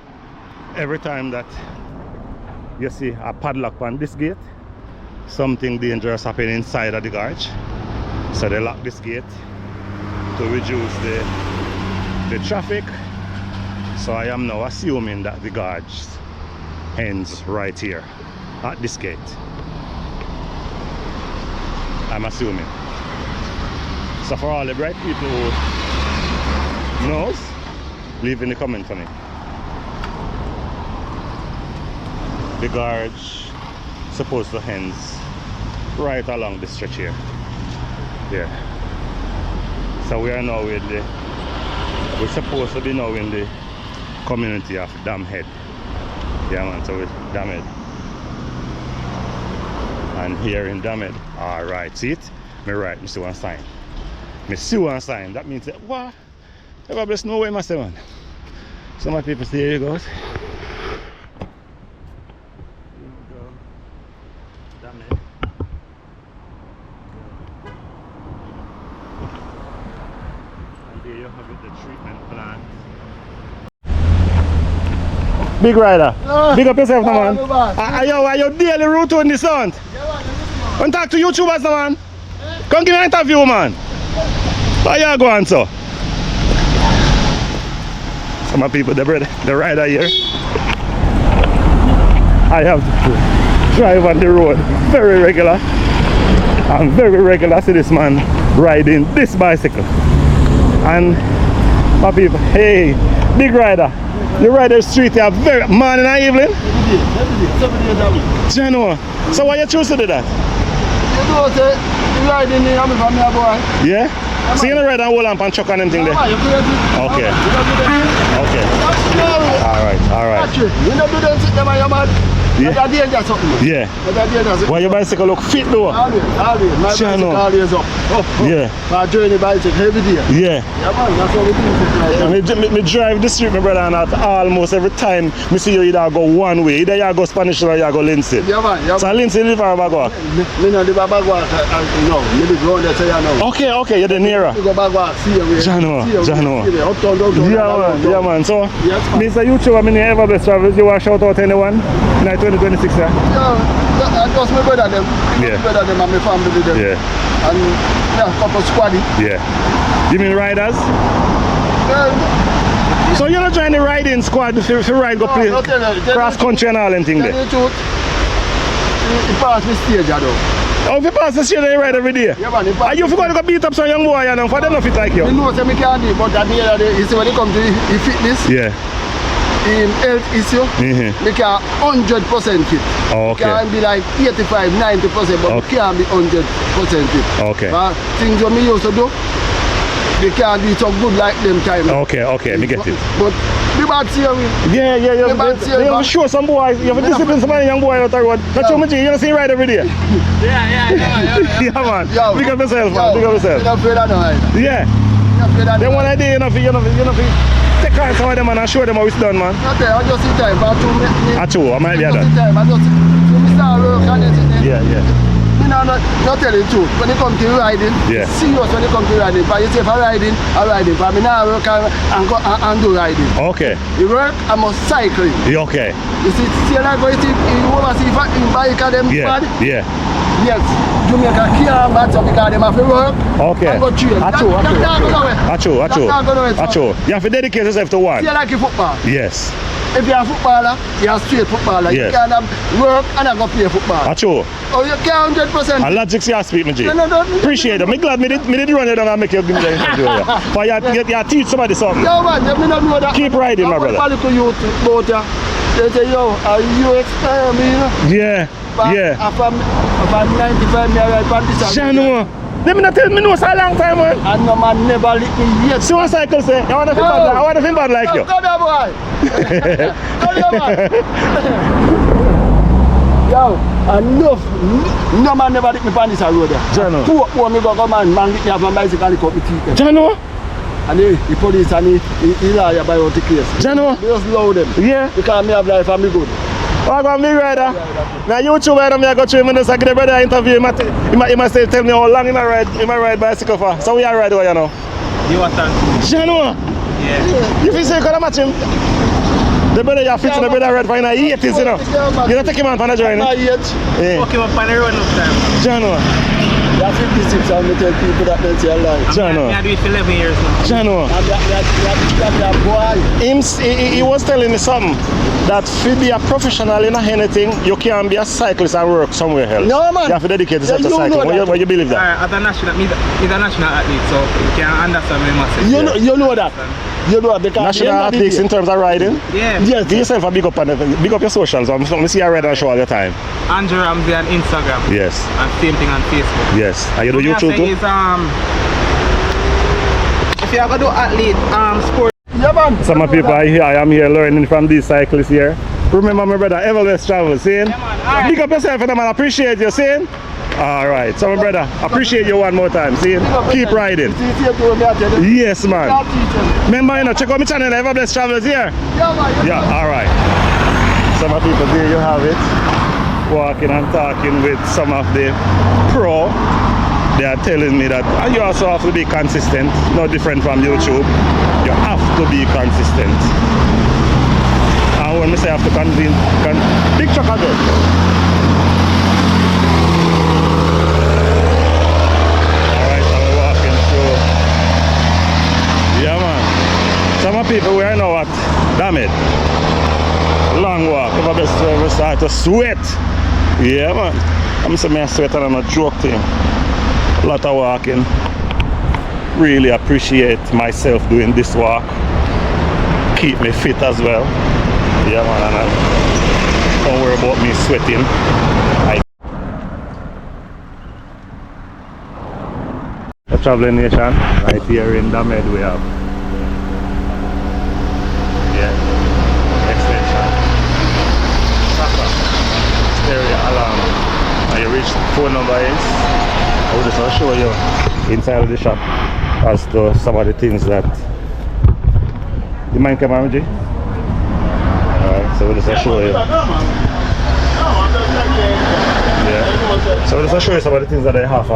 [SPEAKER 1] every time that you see a padlock on this gate, something dangerous happening inside of the gorge. So they lock this gate to reduce the traffic. So I am now assuming that the gorge ends right here at this gate. I'm assuming. So for all the bright people who knows, leave in the comment for me. The gorge supposed to end right along the stretch here. Yeah. So we are now with we're supposed to be now in the community of Damhead. Yeah man, so it's Damhead. And here in Damhead, alright, see it? Me right, me see one sign. Me see one sign. That means that what? Ever bless no way, master man. Some of people say here it goes. Big rider, big up yourself, no, man. Are you daily route on this sound? Come talk to YouTubers, no, man. Come give me an interview, man. How you going, so? Some people, the rider here. I have to drive on the road very regular. I'm very regular. I see this man riding this bicycle. And my people, hey, big rider. You ride the street here very morning and evening?
[SPEAKER 3] Every day.
[SPEAKER 1] Jano. So why you choose to do that?
[SPEAKER 3] You know, say, you ride in the army from your boy.
[SPEAKER 1] Yeah? So you don't ride and hold on and chuck on them thing there? Okay. Okay. Alright.
[SPEAKER 3] You know, do them sit them on your man.
[SPEAKER 1] Yeah.
[SPEAKER 3] That's dangerous something.
[SPEAKER 1] Yeah.
[SPEAKER 3] That's dangerous.
[SPEAKER 1] Why your bicycle look fit though?
[SPEAKER 3] Always. My bicycle always up.
[SPEAKER 1] Yeah.
[SPEAKER 3] I join the bicycle every day.
[SPEAKER 1] Yeah.
[SPEAKER 3] Yeah, man, that's what we do.
[SPEAKER 1] Me drive the street, my brother, and at almost every time me see you either go one way, either you go Spanish or you go Lindsay.
[SPEAKER 3] Yeah, man.
[SPEAKER 1] So Lindsay live or Bagua?
[SPEAKER 3] Me no live at Bagua, no. Me live round there, so you know.
[SPEAKER 1] Okay, you're the nearer.
[SPEAKER 3] You go Bagua, see you.
[SPEAKER 1] Jano.
[SPEAKER 3] Uptown, downtown.
[SPEAKER 1] Yeah, man. So,
[SPEAKER 3] yes, man.
[SPEAKER 1] Mr. YouTuber, I mean, ever best travels, you want to shout out anyone? In 2026, yeah?
[SPEAKER 3] Yeah, just my brother them.
[SPEAKER 1] Yeah.
[SPEAKER 3] My brother them and my family them.
[SPEAKER 1] Yeah.
[SPEAKER 3] And yeah, couple squaddy.
[SPEAKER 1] Yeah. You mean riders?
[SPEAKER 3] Yeah.
[SPEAKER 1] So you're not trying to ride in squad if you ride go play cross country and all them thing there?
[SPEAKER 3] Tell you the truth, he passed me stage, I know.
[SPEAKER 1] Oh, if you pass the street, you ride every day?
[SPEAKER 3] Yeah, man.
[SPEAKER 1] Are you forgot to go beat up some young boy, you know, for them not fit like you?
[SPEAKER 3] You know, say me can't do it, but at the end of the day, you see when it comes to the fitness,
[SPEAKER 1] Yeah.
[SPEAKER 3] in health issue, me can 100% fit.
[SPEAKER 1] Oh, okay.
[SPEAKER 3] Can be like 85, 90%, but
[SPEAKER 1] Okay.
[SPEAKER 3] can't be 100% fit.
[SPEAKER 1] Okay.
[SPEAKER 3] But things what me used to do, they can't do it so good like them time.
[SPEAKER 1] Okay, me get it.
[SPEAKER 3] But the bad see me.
[SPEAKER 1] Yeah, you
[SPEAKER 3] The bad see
[SPEAKER 1] have to show some boys, you have to discipline some young boy out the road. That's how much you don't see him ride every day.
[SPEAKER 3] Yeah.
[SPEAKER 1] Yeah, man.
[SPEAKER 3] Yo.
[SPEAKER 1] Big up yourself, man. Big up yourself.
[SPEAKER 3] You're not afraid of no either.
[SPEAKER 1] Yeah.
[SPEAKER 3] You're not afraid of
[SPEAKER 1] Then
[SPEAKER 3] no
[SPEAKER 1] one idea, you know, take on some of them and show them how it's done, man.
[SPEAKER 3] Okay, I just see time for 2 minutes.
[SPEAKER 1] At all, I might be at
[SPEAKER 3] I just see
[SPEAKER 1] that.
[SPEAKER 3] time. I just see start work and everything.
[SPEAKER 1] Yeah.
[SPEAKER 3] Me not tell you the truth. When it comes to riding,
[SPEAKER 1] Yeah.
[SPEAKER 3] serious when it comes to riding. But you say for riding, I riding. But me now work and go and do riding.
[SPEAKER 1] Okay.
[SPEAKER 3] You work, I must cycling.
[SPEAKER 1] Yeah, okay.
[SPEAKER 3] You see, still like going to you oversee in bike and them bad.
[SPEAKER 1] Yeah.
[SPEAKER 3] Yes, Jamaica can't bad so because them have to work.
[SPEAKER 1] Okay.
[SPEAKER 3] And go train.
[SPEAKER 1] Achoo.
[SPEAKER 3] That's not going nowhere.
[SPEAKER 1] Achoo. You have to dedicate yourself to one.
[SPEAKER 3] Still like in football.
[SPEAKER 1] Yes.
[SPEAKER 3] If you're a footballer, you're a straight footballer.
[SPEAKER 1] Yes.
[SPEAKER 3] You can't have work and I go play football.
[SPEAKER 1] Achoo.
[SPEAKER 3] Oh, you can't 100%.
[SPEAKER 1] And logic you speak, me G.
[SPEAKER 3] No.
[SPEAKER 1] Appreciate it. Me glad me did run you down and make you give me the interview. Yeah. But you teach somebody something.
[SPEAKER 3] Yo, man, you don't know that.
[SPEAKER 1] Keep riding, my brother.
[SPEAKER 3] I'm going to youth about you. They say, yo, are you expire me, you know?
[SPEAKER 1] Yeah.
[SPEAKER 3] If I'm 95, me I ride panties.
[SPEAKER 1] Jano. Let me not tell me no so a long time, man.
[SPEAKER 3] And no man never lick me yet.
[SPEAKER 1] See what cycle say? I want to feel bad like you.
[SPEAKER 3] Come here, boy. Come here, man. Yo, enough. No man never lick me panties on road there.
[SPEAKER 1] Jano.
[SPEAKER 3] Two me go come and man lick me off my bicycle and lick up my teeth.
[SPEAKER 1] Jano.
[SPEAKER 3] And the police and he liar by out the case.
[SPEAKER 1] Jano.
[SPEAKER 3] They just love them.
[SPEAKER 1] Yeah.
[SPEAKER 3] Because me have life and me good.
[SPEAKER 1] I got me rider. Now YouTube rider, me I go 3 minutes. I get the brother interview. He must say, tell me how long he ride bicycle for. So we are ride over, you know.
[SPEAKER 4] You want that?
[SPEAKER 1] Jano.
[SPEAKER 4] Yeah.
[SPEAKER 1] You feel say you can match him? The brother you fit in the brother ride for in the 80s, you know. You don't take him on for the journey.
[SPEAKER 3] My age.
[SPEAKER 1] Yeah.
[SPEAKER 4] Fuck him up on the road enough time.
[SPEAKER 1] Jano.
[SPEAKER 3] That's 56 and me tell people that they say a lie.
[SPEAKER 1] Jano.
[SPEAKER 4] I do it for 11 years now.
[SPEAKER 1] Jano.
[SPEAKER 3] And that boy.
[SPEAKER 1] He was telling me something that to be a professional in anything, you can't be a cyclist and work somewhere else.
[SPEAKER 3] No, man.
[SPEAKER 1] You have to dedicate yourself to
[SPEAKER 3] Yeah, you know
[SPEAKER 1] cycling.
[SPEAKER 3] that.
[SPEAKER 1] Why you believe that?
[SPEAKER 4] As a national, he's a national athlete, so you can understand me message.
[SPEAKER 3] You know that. You know because
[SPEAKER 1] National athletes in terms of riding.
[SPEAKER 4] Yeah.
[SPEAKER 3] Yes.
[SPEAKER 1] Give yourself a big up your socials. I'm see you ride on show all the time.
[SPEAKER 4] Andrew Ramsey on Instagram.
[SPEAKER 1] Yes.
[SPEAKER 4] And same thing on Facebook.
[SPEAKER 1] Yes. And you do
[SPEAKER 4] What me
[SPEAKER 1] YouTube
[SPEAKER 4] say
[SPEAKER 1] too?
[SPEAKER 4] is, if you ever do athlete sport.
[SPEAKER 3] Yeah, man.
[SPEAKER 1] Some of people I am here learning from these cyclists here. Remember my brother, Everless Travel, seeing?
[SPEAKER 4] Yeah, man. All right.
[SPEAKER 1] Big up yourself and man, appreciate you, seeing? Alright, so my brother, appreciate you one more time, seeing? Keep riding. Yes, man. Remember, you know, check out my channel, Everless Travels here.
[SPEAKER 3] Yeah, man.
[SPEAKER 1] Yeah, alright. Some of people, there you have it. Walking and talking with some of the pro. They are telling me that you also have to be consistent, no different from YouTube. You have to be consistent. And when I say I have to convince, big truck again. Alright, so we're walking through. Yeah, man. Some of people we are now at Damn it. Long walk. I best ever start to sweat. Yeah, man. I'm saying I sweat and I'm not joke thing. A lot of walking. Really appreciate myself doing this walk. Keep me fit as well. Yeah, man. And don't worry about me sweating. The traveling nation right here in Damed we have. Yeah. Extension. Saka. Stereo alarm. And you reach the phone number is. I will just show you inside of the shop as to some of the things that. You mind camera, G? Alright, so we'll just show you. Yeah. So we'll just show you some of the things that they have.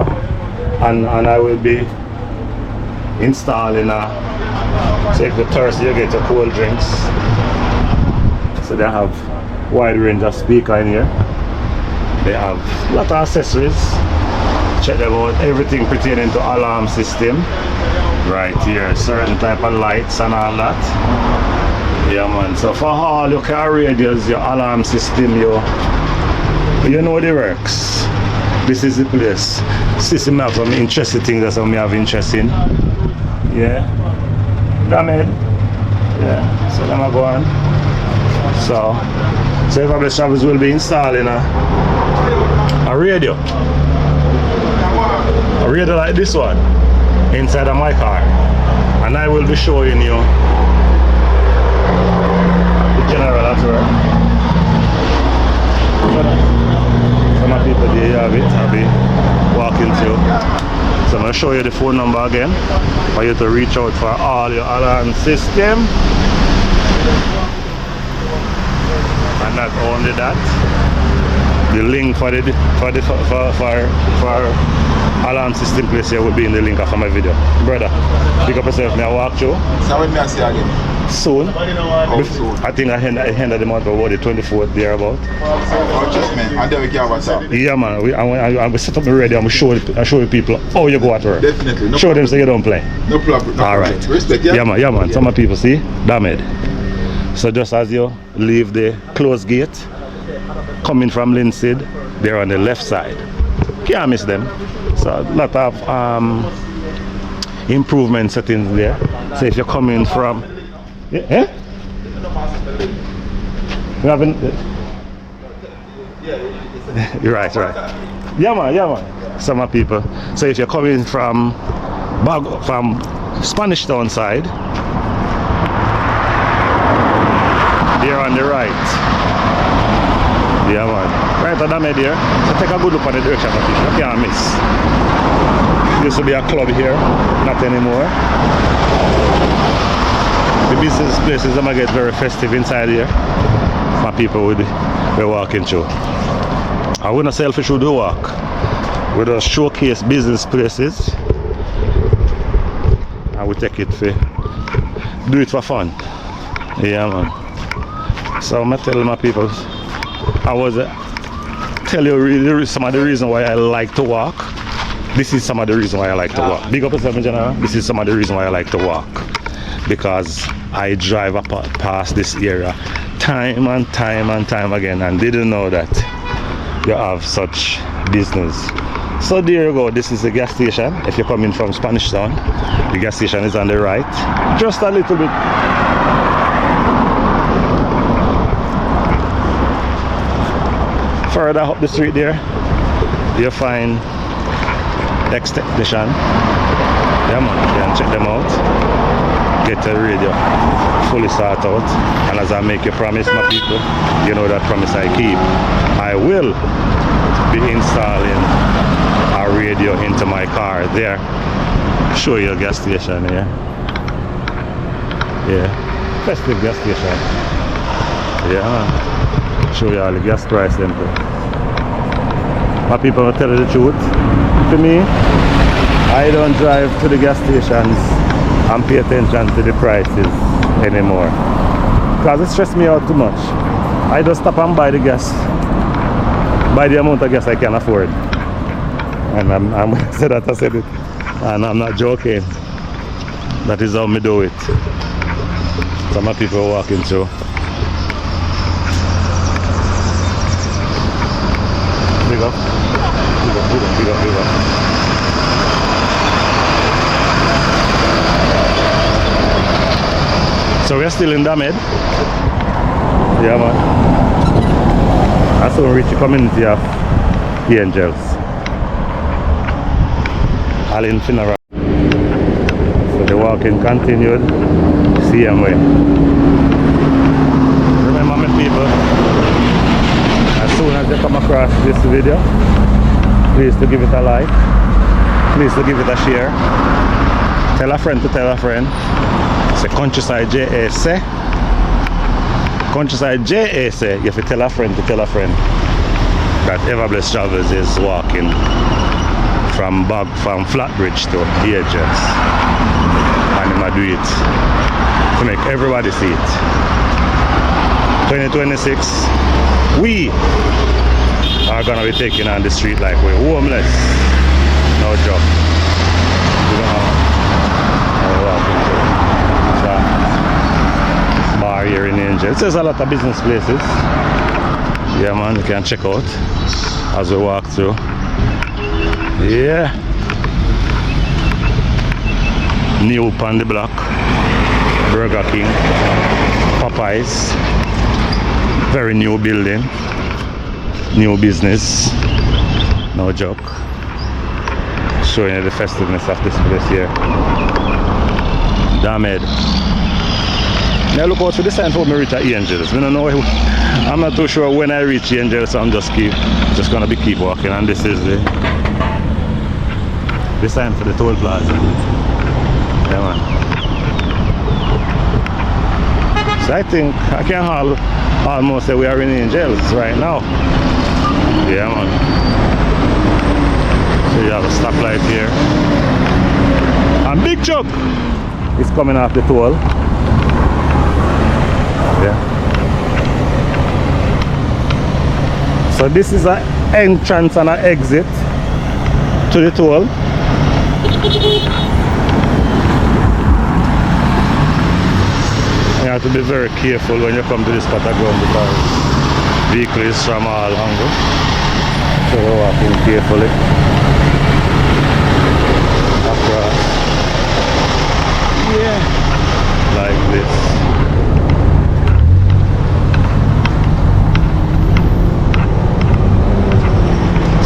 [SPEAKER 1] And I will be installing so if you're thirsty you get your cold drinks. So they have wide range of speaker in here. They have a lot of accessories. Check them out, everything pertaining to alarm system. Right here, certain type of lights and all that. Yeah man, so for all your car radios, your alarm system, you know the works. This is the place. System have some interesting things that some have interest in. Yeah. Damed. Yeah. So let me go on. So if our travels will be installing a radio. A radio like this one inside of my car. And I will be showing you the general as well. Some people there have it, I'll be walking through. So I'm going to show you the phone number again for you to reach out for all your alarm system. And not only that, the link for alarm system place here will be in the link of my video. Brother, pick up yourself, may I walk through?
[SPEAKER 2] So when may I see you again?
[SPEAKER 1] Soon.
[SPEAKER 2] Soon?
[SPEAKER 1] I think I end of the month about the 24th there about.
[SPEAKER 2] Oh, just man. And then we can have a
[SPEAKER 1] Yeah man, I will set up the radio and show the people how you go at work.
[SPEAKER 2] Definitely. No
[SPEAKER 1] show
[SPEAKER 2] problem.
[SPEAKER 1] them so you don't play.
[SPEAKER 2] No problem. No
[SPEAKER 1] Alright.
[SPEAKER 2] problem. Respect, yeah?
[SPEAKER 1] Yeah man. Some of people see, Damed. So just as you leave the closed gate, coming from Linseed, they're on the left side. Can't miss them. So a lot of improvement settings there. So if you're coming from you haven't you're right. Yeah man. Some of people. So if you're coming from Spanish Town side, they're on the right. Yeah man. Right at Damed here. So take a good look at the direction of it. You can't miss. Used to be a club here, not anymore. The business places might get very festive inside here. My people would be walking through. I wouldn't selfish would do walk. We just showcase business places. And we take it for do it for fun. Yeah man. So I'm telling my people I was tell you really some of the reason why I like to walk. This is some of the reason why I like to walk. Big up yourself in general. This is some of the reason why I like to walk. Because I drive up past this area time and time again and didn't know that you have such business. So there you go, this is the gas station. If you're coming from Spanish Town, the gas station is on the right. Just a little bit. Further up the street there, you'll find extension. Yeah man, you can check them out. Get the radio fully sorted out. And as I make a promise, my people, you know that promise I keep. I will be installing a radio into my car there. Show you a gas station here. Yeah, festive gas station. Yeah man. Show you all the gas price then too. My people will tell you the truth. To me, I don't drive to the gas stations and pay attention to the prices anymore. Because it stresses me out too much. I just stop and buy the gas. Buy the amount of gas I can afford. And I'm going to say that I said it. And I'm not joking. That is how me do it. Some people are walking through. So we're still in Damed. Yeah, man. That's how we reach the community of the Angels. Allen funeral. So the walking continued. Same way. Remember me people, as soon as you come across this video, please to give it a like, please to give it a share, tell a friend to tell a friend. Say Countryside JAC. Countryside JAC. You have to tell a friend to tell a friend that Everblessed Travels is walking from Flatbridge to the Angels. And I'm gonna do it to make everybody see it. 2026, we are gonna be taking on the street like we're homeless. No joke. We're gonna walk into this bar here in Angels. There's a lot of business places. Yeah man, you can check out as we walk through. Yeah. New on the block. Burger King. Popeyes. Very new building. New business. No joke. Showing you the festiveness of this place here. Damed. Now look out for the sign for me reach at Angels. I don't know. I'm not too sure when I reach Angels, so I'm just gonna be keep walking, and this is the sign for the toll plaza. Yeah man. So I think I can almost say we are in Angels right now. Yeah man. So you have a stoplight here. And big truck is coming off the toll. Yeah. So this is an entrance and an exit to the toll. You have to be very careful when you come to this spot of ground because vehicles from all angles. So we're walking carefully across. Yeah. Like this.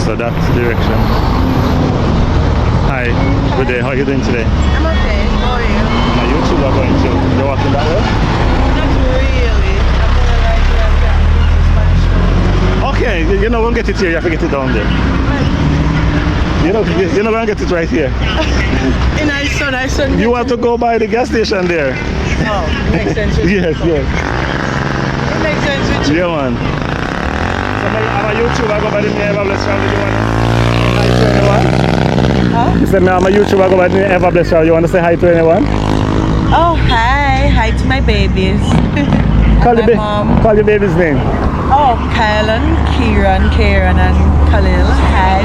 [SPEAKER 1] So that's the direction. Hi, good day. How are you doing today?
[SPEAKER 5] I'm okay. How are you?
[SPEAKER 1] My YouTube are going to. You're walking that way?
[SPEAKER 5] Not really. I'm more like Spanish.
[SPEAKER 1] Okay, you know, we'll get it here. You have to get it down there. You're not going to get it right here.
[SPEAKER 5] In I son.
[SPEAKER 1] You want to go by the gas station there?
[SPEAKER 5] Oh, makes sense.
[SPEAKER 1] Yes.
[SPEAKER 5] It makes sense with you.
[SPEAKER 1] Yeah, man. So I'm a YouTuber. I go by the name Everblessed Travels.
[SPEAKER 5] Huh?
[SPEAKER 1] You said I'm a YouTuber. I go by the name Everblessed Travels. You want to say hi to anyone?
[SPEAKER 5] Oh, hi to my babies.
[SPEAKER 1] Call your baby's name.
[SPEAKER 5] Oh, Kylan, Kieran, and Khalil. Hi,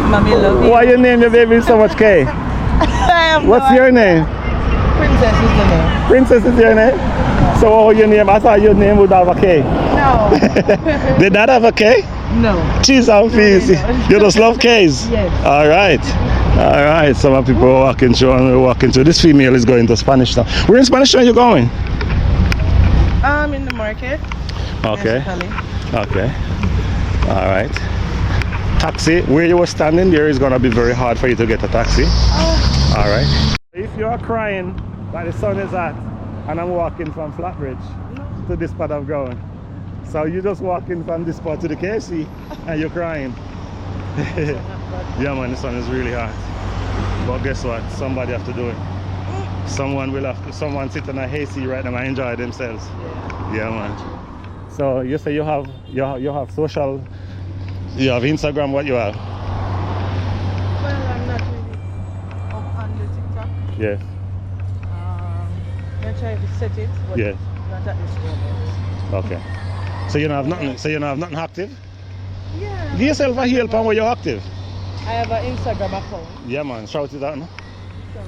[SPEAKER 5] mommy, love you.
[SPEAKER 1] Why you name your baby so much K? What's your name?
[SPEAKER 5] Princess is the name.
[SPEAKER 1] Princess is your name? So what was your name? I thought your name would have a K.
[SPEAKER 5] No.
[SPEAKER 1] Did that have a K?
[SPEAKER 5] No.
[SPEAKER 1] Cheese and fees. You just love K's?
[SPEAKER 5] Yes.
[SPEAKER 1] Alright. Some people are walking through and we're walking through. This female is going to Spanish Town. Where in Spanish Town are you going?
[SPEAKER 5] In the market.
[SPEAKER 1] Okay.
[SPEAKER 5] Basically.
[SPEAKER 1] Okay. Alright. Taxi, where you were standing there is going to be very hard for you to get a taxi. Alright. If you are crying that the sun is hot and I'm walking from Flatbridge to this part of ground, so you just walking from this part to the KFC and you're crying. Yeah man, the sun is really hot. But guess what? Somebody have to do it. Someone sit in a AC right now and enjoy themselves. Yeah man. So you say you have social, you have Instagram, what you have?
[SPEAKER 5] Well, I'm not really up on the TikTok.
[SPEAKER 1] Yes.
[SPEAKER 5] I'm trying to set it, but
[SPEAKER 1] Yes.
[SPEAKER 5] not at this moment.
[SPEAKER 1] Okay. So you don't have nothing. So you don't have nothing active.
[SPEAKER 5] Yeah.
[SPEAKER 1] Give yourself a help on where you're active.
[SPEAKER 5] I have an Instagram account,
[SPEAKER 1] Yeah man, shout it out now.
[SPEAKER 5] so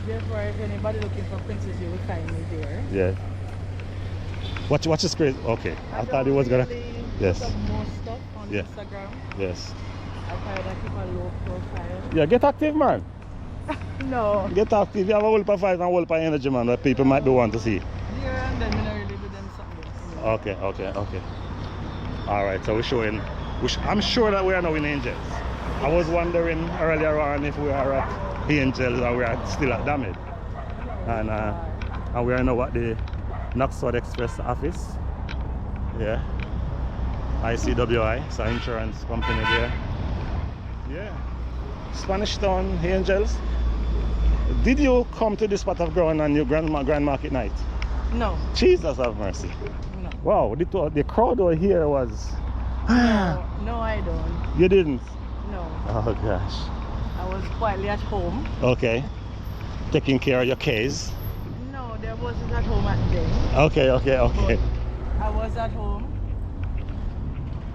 [SPEAKER 5] therefore, if anybody looking for Princess, you will find me there.
[SPEAKER 1] Yeah. Watch is crazy. Okay. I thought it was gonna. Yes.
[SPEAKER 5] Put up more stuff on
[SPEAKER 1] Yeah.
[SPEAKER 5] Instagram.
[SPEAKER 1] Yes.
[SPEAKER 5] I try to keep a low profile.
[SPEAKER 1] Yeah, get active man.
[SPEAKER 5] No.
[SPEAKER 1] Get active. You have a whole fight and a whole energy man that people might be want to see.
[SPEAKER 5] There them, you know, really do them something.
[SPEAKER 1] Okay. All right, so we're showing. I'm sure that we are now in Angels. I was wondering earlier on if we are at Angels or we are still at Damage. And we are now at the Knoxford Express office. Yeah. ICWI, it's an insurance company there. Yeah. Spanish Town, Angels. Did you come to this part of ground on your Grand Market night?
[SPEAKER 5] No.
[SPEAKER 1] Jesus have mercy.
[SPEAKER 5] No.
[SPEAKER 1] Wow, the crowd over here was...
[SPEAKER 5] No, I don't.
[SPEAKER 1] You didn't?
[SPEAKER 5] No.
[SPEAKER 1] Oh gosh.
[SPEAKER 5] I was quietly at home.
[SPEAKER 1] Okay. Taking care of your case.
[SPEAKER 5] No, there wasn't at home at the day.
[SPEAKER 1] Okay.
[SPEAKER 5] But I was at home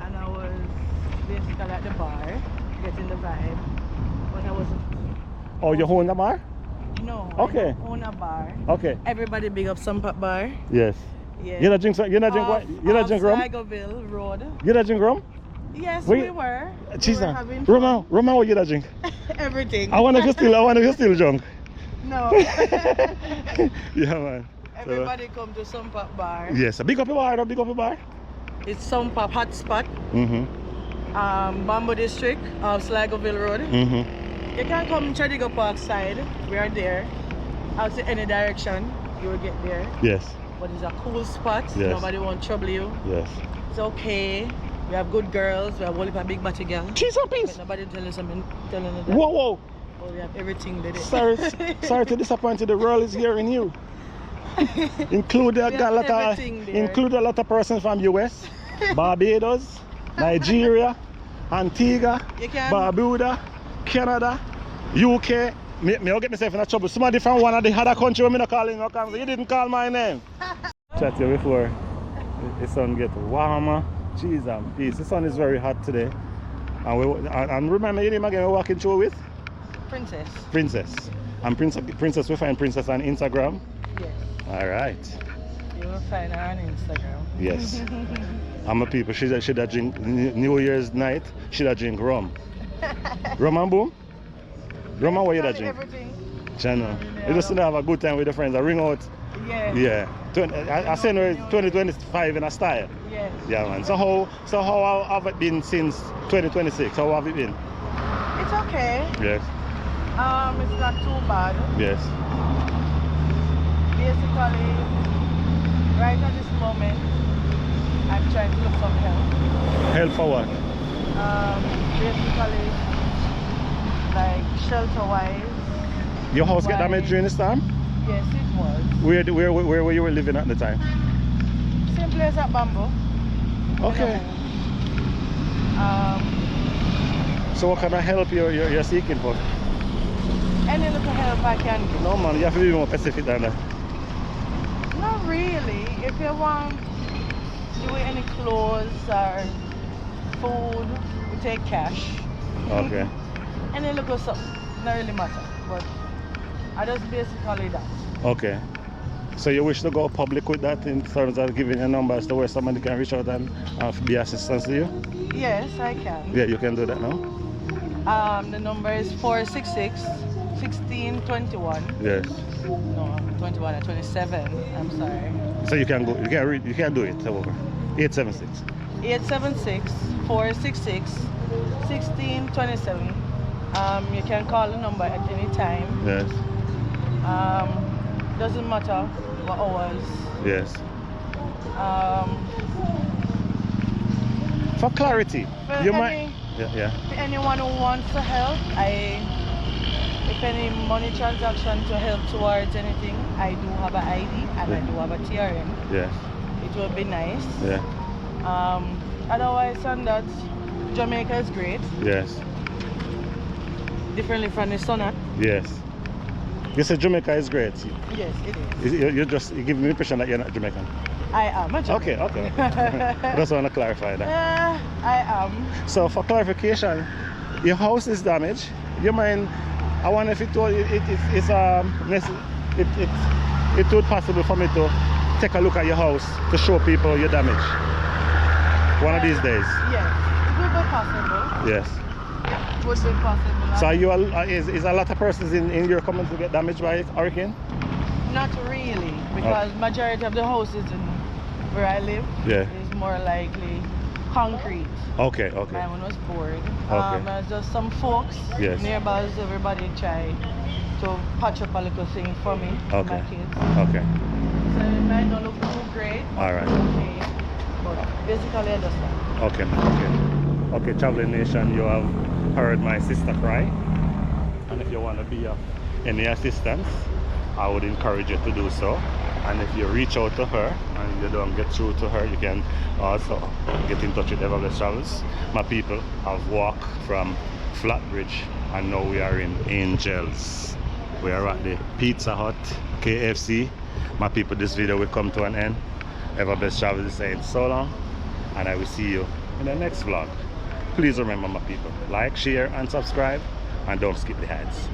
[SPEAKER 5] and I was basically at the bar, getting the vibe. But I wasn't.
[SPEAKER 1] Oh, you own a bar?
[SPEAKER 5] No.
[SPEAKER 1] Okay.
[SPEAKER 5] I don't own a bar.
[SPEAKER 1] Okay.
[SPEAKER 5] Everybody big up Sunpat Bar.
[SPEAKER 1] Yes.
[SPEAKER 5] Yeah.
[SPEAKER 1] You not drink what? You not drink rum?
[SPEAKER 5] Flaglerville Road.
[SPEAKER 1] You not drink rum?
[SPEAKER 5] Yes,
[SPEAKER 1] Wait.
[SPEAKER 5] we were.
[SPEAKER 1] Jesus.
[SPEAKER 5] We were having fun.
[SPEAKER 1] Roma, what you not drink?
[SPEAKER 5] Everything.
[SPEAKER 1] I wonder if you're still drunk.
[SPEAKER 5] No.
[SPEAKER 1] Yeah, man.
[SPEAKER 5] Everybody come to Sunpat Bar.
[SPEAKER 1] Yes, big up your bar.
[SPEAKER 5] It's Sunpat Hotspot.
[SPEAKER 1] Mm-hmm.
[SPEAKER 5] Bamboo District of Flaglerville Road.
[SPEAKER 1] Mm-hmm.
[SPEAKER 5] You can come Chadigo Park side. We are there. Out to any direction, you will get there.
[SPEAKER 1] Yes.
[SPEAKER 5] But it's a cool spot.
[SPEAKER 1] Yes.
[SPEAKER 5] Nobody won't trouble you.
[SPEAKER 1] Yes.
[SPEAKER 5] It's okay. We have good girls. We have only a big batty girl.
[SPEAKER 1] Cheese and peas.
[SPEAKER 5] But nobody telling you that.
[SPEAKER 1] Whoa.
[SPEAKER 5] But we have everything there.
[SPEAKER 1] Sorry to disappoint you. The world is hearing you. Include a lot of persons from US, Barbados, Nigeria, Antigua, Barbuda, Canada, UK. I'll get myself in trouble. Somebody from one of the other country when me not calling no come. You didn't call my name. Chat you before the sun get warmer. Jeez and peace. The sun is very hot today. And remember your name again we're walking through with? Princess. And Princess, we find Princess on Instagram?
[SPEAKER 5] Yes.
[SPEAKER 1] Alright.
[SPEAKER 5] You will find her on Instagram.
[SPEAKER 1] Yes. I'm a people, should have drink New Year's night, should have drink rum. Rum and boom? Rum and what you drink?
[SPEAKER 5] Everything.
[SPEAKER 1] Channel. You just have a good time with the friends. I ring out.
[SPEAKER 5] Yeah.
[SPEAKER 1] Yeah. I send her 2025 in a style.
[SPEAKER 5] Yes.
[SPEAKER 1] Yeah, man. So how have it been since 2026? How have it been?
[SPEAKER 5] It's okay.
[SPEAKER 1] Yes.
[SPEAKER 5] It's not too bad.
[SPEAKER 1] Yes.
[SPEAKER 5] Basically, right at this moment, I'm trying to look for help.
[SPEAKER 1] Help for what?
[SPEAKER 5] Basically, like shelter-wise.
[SPEAKER 1] Your house get damaged during this time?
[SPEAKER 5] Yes, it was.
[SPEAKER 1] Where were you living at the time?
[SPEAKER 5] Same place at Bamboo.
[SPEAKER 1] Okay. So what kind of help you're seeking for?
[SPEAKER 5] Any little help I can give.
[SPEAKER 1] No man, you have to be more specific than that.
[SPEAKER 5] Not really. If you want do any clothes or food, we take cash.
[SPEAKER 1] Okay.
[SPEAKER 5] Any little something, not really matter. But I just basically that.
[SPEAKER 1] Okay. So you wish to go public with that in terms of giving your numbers to where somebody can reach out and be assistance to you?
[SPEAKER 5] Yes, I can.
[SPEAKER 1] Yeah, you can do that now?
[SPEAKER 5] The number is 466-1621.
[SPEAKER 1] Yes.
[SPEAKER 5] No, 21 and 27. I'm sorry.
[SPEAKER 1] So you can go, you can do it, however. 876.
[SPEAKER 5] 876-466-1627. You can call the number at any time.
[SPEAKER 1] Yes.
[SPEAKER 5] Doesn't matter what hours.
[SPEAKER 1] Yes. For clarity, you might. Yeah.
[SPEAKER 5] For anyone who wants to help, if any money transaction to help towards anything, I do have an ID and I do have a TRM.
[SPEAKER 1] Yes.
[SPEAKER 5] It would be nice.
[SPEAKER 1] Yeah.
[SPEAKER 5] Otherwise, on that, Jamaica is great.
[SPEAKER 1] Yes.
[SPEAKER 5] Differently from the Sonat.
[SPEAKER 1] Yes. You said Jamaica is great.
[SPEAKER 5] Yes, it is.
[SPEAKER 1] You give me the impression that you're not Jamaican.
[SPEAKER 5] I am a Jamaican.
[SPEAKER 1] Okay. Just want to clarify that.
[SPEAKER 5] I am.
[SPEAKER 1] So for clarification, your house is damaged. You mind? I wonder if it would possible for me to take a look at your house to show people your damage. One of these days.
[SPEAKER 5] Yes, it would be possible.
[SPEAKER 1] Yes.
[SPEAKER 5] It would be possible.
[SPEAKER 1] So is a lot of persons in your community get damaged by hurricane?
[SPEAKER 5] Not really, because majority of the houses in where I live is more likely concrete.
[SPEAKER 1] Okay, okay.
[SPEAKER 5] My one was bored.
[SPEAKER 1] Okay.
[SPEAKER 5] There's just some folks nearby. Everybody try to patch up a little thing for me, for my kids.
[SPEAKER 1] Okay.
[SPEAKER 5] So it might not look too great, but
[SPEAKER 1] All right.
[SPEAKER 5] it's okay. But basically, I just that.
[SPEAKER 1] Okay, man. Okay. Okay, Traveling Nation, you have heard my sister cry. And if you want to be of any assistance, I would encourage you to do so. And if you reach out to her and you don't get through to her, you can also get in touch with Everblessed Travels. My people have walked from Flatbridge and now we are in Angels. We are at the Pizza Hut, KFC. My people, this video will come to an end. Everblessed Travels is saying so long, and I will see you in the next vlog. Please remember, my people, like, share and subscribe, and don't skip the ads.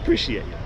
[SPEAKER 1] Appreciate you.